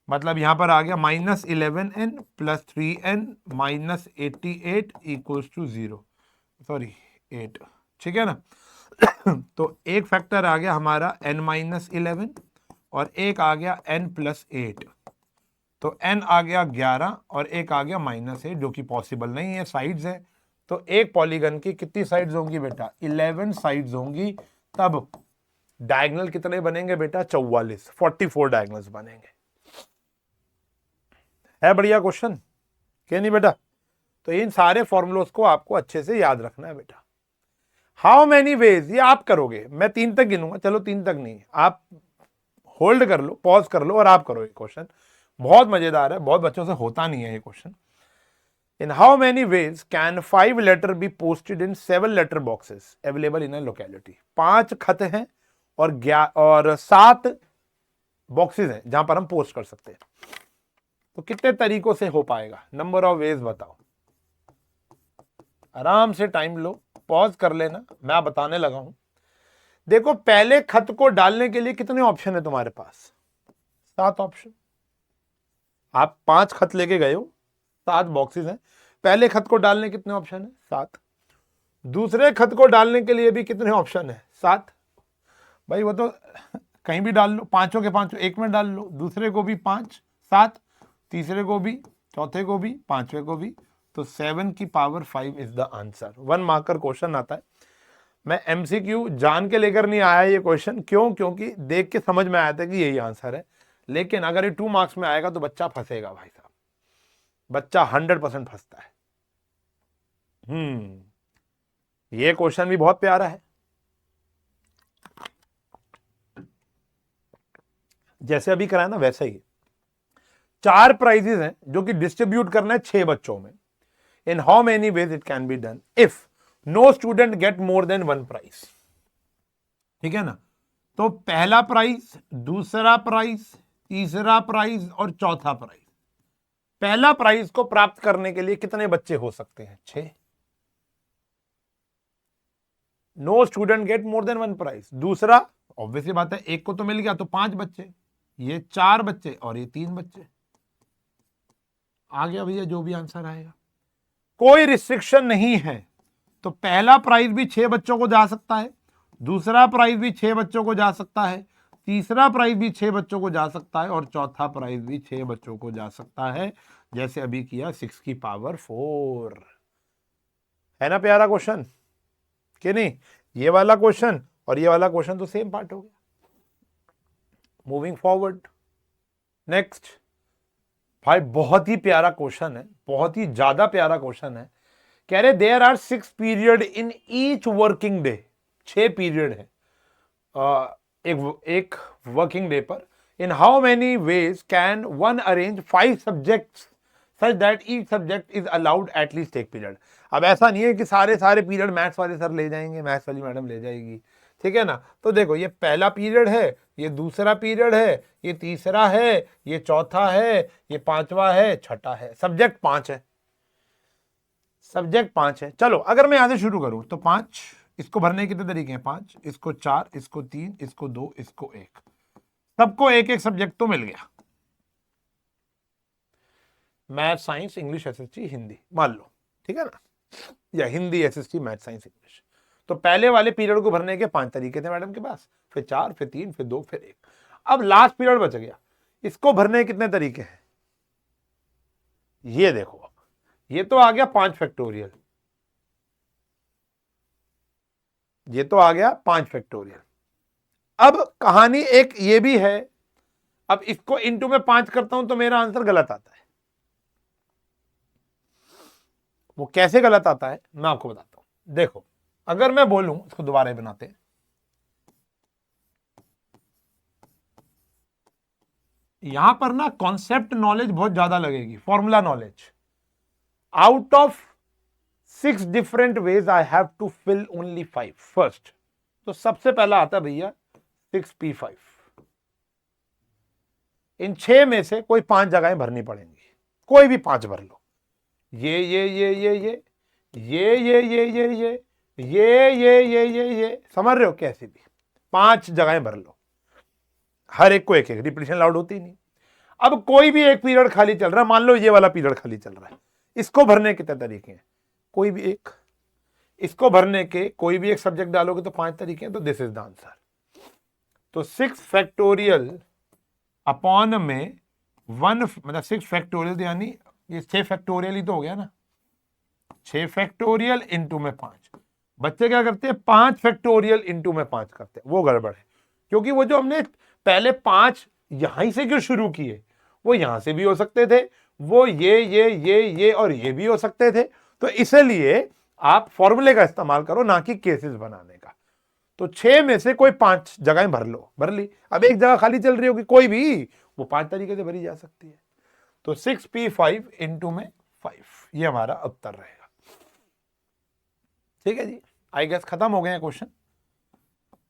मतलब यहां पर आ गया minus 11n plus 3n minus 88 equals to 0, sorry 8, ठीक है ना। तो एक फैक्टर आ गया हमारा n माइनस 11 और एक आ गया n प्लस 8, तो n आ गया 11 और एक आ गया माइनस 8, जो कि पॉसिबल नहीं है, साइड्स है। तो एक पॉलीगन की कितनी साइड्स होंगी बेटा, 11 साइड्स होंगी, तब डायगोनल कितने बनेंगे बेटा, 44, 44 डायगोनल्स बनेंगे। है बढ़िया क्वेश्चन, क्या नहीं बेटा। तो इन सारे फॉर्मूलोस को आपको अच्छे से याद रखना है बेटा। हाउ मेनी वेज, ये आप करोगे, मैं 3 तक गिनूंगा, चलो 3 तक नहीं, आप होल्ड कर लो, पॉज कर लो और आप करो ये क्वेश्चन, बहुत मजेदार है, बहुत बच्चों से होता नहीं है ये question. In how many ways can 5 letter be posted in 7 letter boxes available in a locality, 5 खत हैं और 7 बॉक्सेस हैं जहां पर हम पोस्ट कर सकते हैं, तो कितने तरीकों से हो पाएगा, नंबर ऑफ वेज बताओ। आराम से टाइम लो, पॉज कर लेना, मैं बताने लगा हूं। देखो पहले खत को डालने के लिए कितने ऑप्शन है तुम्हारे पास, 7 ऑप्शन। आप 5 खत लेके गए हो, 7 बॉक्सेस हैं, पहले खत को डालने कितने ऑप्शन है, 7। दूसरे खत को डालने के लिए भी कितने ऑप्शन है, 7। भाई वो तो कहीं भी डाल लो, पांचों के पांचों एक में डाल लो, दूसरे को भी 5 7, तीसरे को भी, चौथे को भी, पांचवे को भी, तो 7 की power 5 is the answer. 1 marker question आता है। मैं एमसीक्यू जान के लेकर नहीं आया ये क्वेश्चन, क्यों, क्योंकि देख के समझ में आया था कि यही आंसर है, लेकिन अगर ये 2 मार्क्स में आएगा तो बच्चा फंसेगा भाई साहब, बच्चा 100% फंसता है। ये क्वेश्चन भी बहुत प्यारा है, जैसे अभी कराया ना वैसे ही। 4 प्राइजेस हैं जो कि डिस्ट्रीब्यूट करना है 6 बच्चों में। In how many ways it can be done if no student get more than 1 prize, ठीक है ना। तो पहला प्राइज, दूसरा प्राइज, तीसरा प्राइज और चौथा प्राइज। पहला प्राइज को प्राप्त करने के लिए कितने बच्चे हो सकते हैं, 6। No student get more than 1 prize. दूसरा ऑब्वियसली बात है, एक को तो मिल गया तो 5 बच्चे, ये 4 बच्चे और ये 3 बच्चे। आ गया भैया जो भी आंसर आएगा, कोई रिस्ट्रिक्शन नहीं है। तो पहला प्राइज भी 6 बच्चों को जा सकता है, दूसरा प्राइज भी 6 बच्चों को जा सकता है, तीसरा प्राइज भी 6 बच्चों को जा सकता है और चौथा प्राइज भी 6 बच्चों को जा सकता है, जैसे अभी किया 6 की पावर 4। है ना प्यारा क्वेश्चन कि नहीं। ये वाला क्वेश्चन और ये वाला क्वेश्चन तो सेम पार्ट हो गया। Moving forward, next. भाई बहुत ही प्यारा क्वेश्चन है, बहुत ही ज्यादा प्यारा क्वेश्चन है। कह रहे there are 6 period in each working day, 6 period है एक वर्किंग डे पर। In how many ways can one arrange 5 subjects such that each subject is allowed at least एक पीरियड। अब ऐसा नहीं है कि सारे पीरियड मैथ्स वाले सर ले जाएंगे, मैथ्स वाली मैडम ले जाएगी, ठीक है ना। तो देखो ये पहला पीरियड है, ये दूसरा पीरियड है, ये तीसरा है, ये चौथा है, ये पांचवा है, छठा है, सब्जेक्ट 5 है, सब्जेक्ट 5 है। चलो अगर मैं यहां से शुरू करूं तो 5, इसको भरने के कितने तरीके हैं, 5, इसको 4, इसको 3, इसको 2, इसको 1, सबको एक एक सब्जेक्ट तो मिल गया। Math, science, English, SST, Hindi मान लो, ठीक है ना, या Hindi, SST, math, science, English. तो पहले वाले पीरियड को भरने के 5 तरीके थे मैडम के पास, फिर 4, फिर 3, फिर 2, फिर 1। अब लास्ट पीरियड बच गया, इसको भरने के कितने तरीके हैं, ये देखो। अब ये तो आ गया 5 फैक्टोरियल, ये तो आ गया 5 फैक्टोरियल। अब कहानी एक ये भी है, अब इसको इनटू में 5 करता हूं तो मेरा आंसर गलत आता है। वो कैसे गलत आता है मैं आपको बताता हूं। देखो अगर मैं बोलूं, इसको दोबारा बनाते हैं, यहां पर ना कॉन्सेप्ट नॉलेज बहुत ज्यादा लगेगी, formula knowledge. Out of 6 different ways I have to fill only 5 first. तो सबसे पहला आता है भैया 6p5। इन 6 में से कोई 5 जगहें भरनी पड़ेंगी, कोई भी 5 भर लो। ये समझ रहे हो? कैसे भी 5 जगहें भर लो, हर एक को एक एक, रिपीटिशन लाउड होती नहीं। अब कोई भी एक पीरियड खाली चल रहा है, मान लो ये वाला पीरियड खाली चल रहा है, इसको भरने के कितने तरीके हैं? कोई भी एक। इसको भरने के कोई भी एक सब्जेक्ट डालोगे तो 5 तरीके हैं। तो दिस इज द आंसर। तो 6 फैक्टोरियल अपॉन में 1, मतलब 6 फैक्टोरियल यानी ये 6 फैक्टोरियल ही तो हो गया ना। 6 फैक्टोरियल इंटू में 5। बच्चे क्या करते हैं? 5 फैक्टोरियल इंटू में 5 करते हैं। वो गड़बड़ है, क्योंकि वो जो हमने पहले 5 यहां से क्यों शुरू किए, वो यहां से भी हो सकते थे, वो ये और ये भी हो सकते थे। तो इसलिए आप फॉर्मूले का इस्तेमाल करो, ना कि केसेस बनाने का। तो 6 में से कोई 5 जगहें भर लो, भर ली। अब एक जगह खाली चल रही होगी कोई भी, वो 5 तरीके से भरी जा सकती है। तो 6p5 इंटू में 5, ये हमारा उत्तर रहेगा। ठीक है जी, आई गेस खत्म हो गए हैं क्वेश्चन।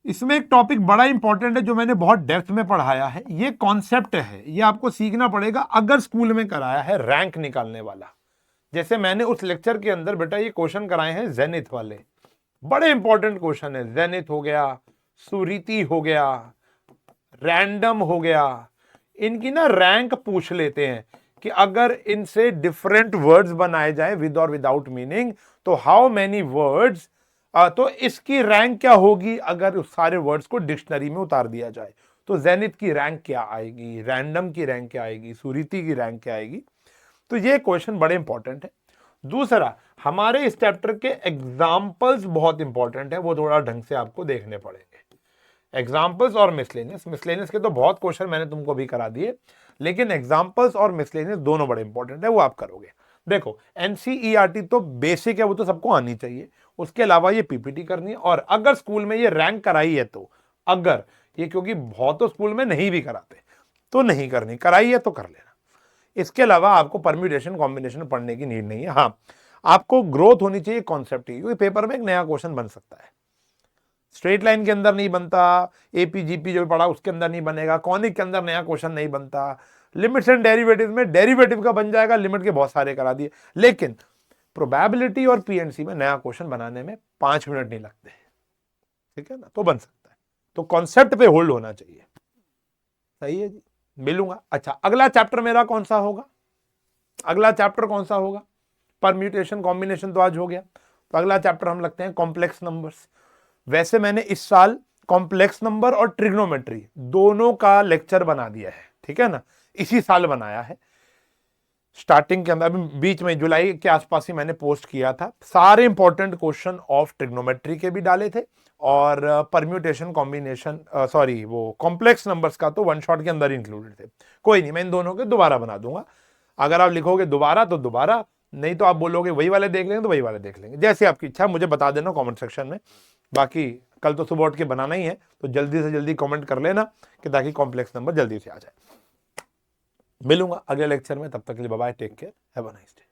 इसमें एक टॉपिक बड़ा इंपॉर्टेंट है जो मैंने बहुत डेप्थ में पढ़ाया है। ये कॉन्सेप्ट है, ये आपको सीखना पड़ेगा अगर स्कूल में कराया है रैंक निकालने वाला। जैसे मैंने उस लेक्चर के अंदर बेटा ये क्वेश्चन कराए हैं जेनिथ वाले, बड़े इंपॉर्टेंट क्वेश्चन है। जेनिथ हो गया, सुरीति हो गया, रैंडम हो गया। इनकी ना रैंक पूछ लेते हैं कि अगर इनसे डिफरेंट वर्ड्स बनाए जाए विद और विदाउट मीनिंग, तो हाउ मेनी वर्ड्स, तो इसकी रैंक क्या होगी अगर उस सारे वर्ड्स को डिक्शनरी में उतार दिया जाए। तो जेनिथ की रैंक क्या आएगी, रैंडम की रैंक क्या आएगी, सुरीति की रैंक क्या आएगी। तो ये क्वेश्चन बड़े इंपॉर्टेंट है। दूसरा, हमारे इस चैप्टर के एग्जाम्पल्स बहुत इंपॉर्टेंट है, वो थोड़ा ढंग से आपको देखने पड़ेंगे। एग्जाम्पल्स और मिसलेनियस के तो बहुत क्वेश्चन मैंने तुमको भी करा दिए, लेकिन एग्जाम्पल्स और मिसलेनियस दोनों बड़े इंपॉर्टेंट है, वो आप करोगे। देखो एनसीईआरटी तो बेसिक है, वो तो सबको आनी चाहिए। उसके अलावा ये पीपीटी करनी है, और अगर स्कूल में ये रैंक कराई है तो, अगर ये, क्योंकि बहुत तो स्कूल में नहीं भी कराते, तो नहीं करनी, कराई है तो कर लेना। इसके अलावा आपको परम्यूटेशन कॉम्बिनेशन पढ़ने की नीड नहीं है। हाँ, आपको ग्रोथ होनी चाहिए कॉन्सेप्ट की, क्योंकि पेपर में एक नया क्वेश्चन बन सकता है। स्ट्रेट लाइन के अंदर नहीं बनता, एपीजीपी जो पढ़ा उसके अंदर नहीं बनेगा, कॉनिक के अंदर नया क्वेश्चन नहीं बनता, लिमिट्स एंड डेरिवेटिव में डेरिवेटिव का बन जाएगा, लिमिट के बहुत सारे करा दिए। लेकिन प्रोबेबिलिटी और पीएनसी में नया क्वेश्चन बनाने में 5 मिनट नहीं लगते, ठीक है ना, तो बन सकता है। तो कॉन्सेप्ट पे होल्ड होना चाहिए। सही है जी, मिलूंगा। अच्छा, अगला चैप्टर मेरा कौन सा होगा? अगला चैप्टर कौन सा होगा? परम्यूटेशन कॉम्बिनेशन तो आज हो गया, तो अगला चैप्टर हम लगते हैं कॉम्प्लेक्स नंबर्स। वैसे मैंने इस साल कॉम्प्लेक्स नंबर और ट्रिग्नोमेट्री दोनों का लेक्चर बना दिया है, ठीक है ना, इसी साल बनाया है। स्टार्टिंग के अंदर, अभी बीच में जुलाई के आसपास ही मैंने पोस्ट किया था। सारे इंपॉर्टेंट क्वेश्चन ऑफ ट्रिग्नोमेट्री के भी डाले थे, और परम्यूटेशन कॉम्बिनेशन, सॉरी वो कॉम्प्लेक्स नंबर्स का तो वन शॉट के अंदर इंक्लूडेड थे। कोई नहीं, मैं इन दोनों के दोबारा बना दूंगा। अगर आप लिखोगे दोबारा तो दोबारा, नहीं तो आप बोलोगे वही वाले देख लेंगे तो वही वाले देख लेंगे, जैसे आपकी इच्छा। मुझे बता देना कमेंट सेक्शन में। बाकी कल तो सुबह उठ के बनाना ही है, तो जल्दी से जल्दी कमेंट कर लेना कि ताकि कॉम्प्लेक्स नंबर जल्दी से आ जाए। मिलूंगा अगले लेक्चर में, तब तक के लिए bye bye, take care, have a nice day.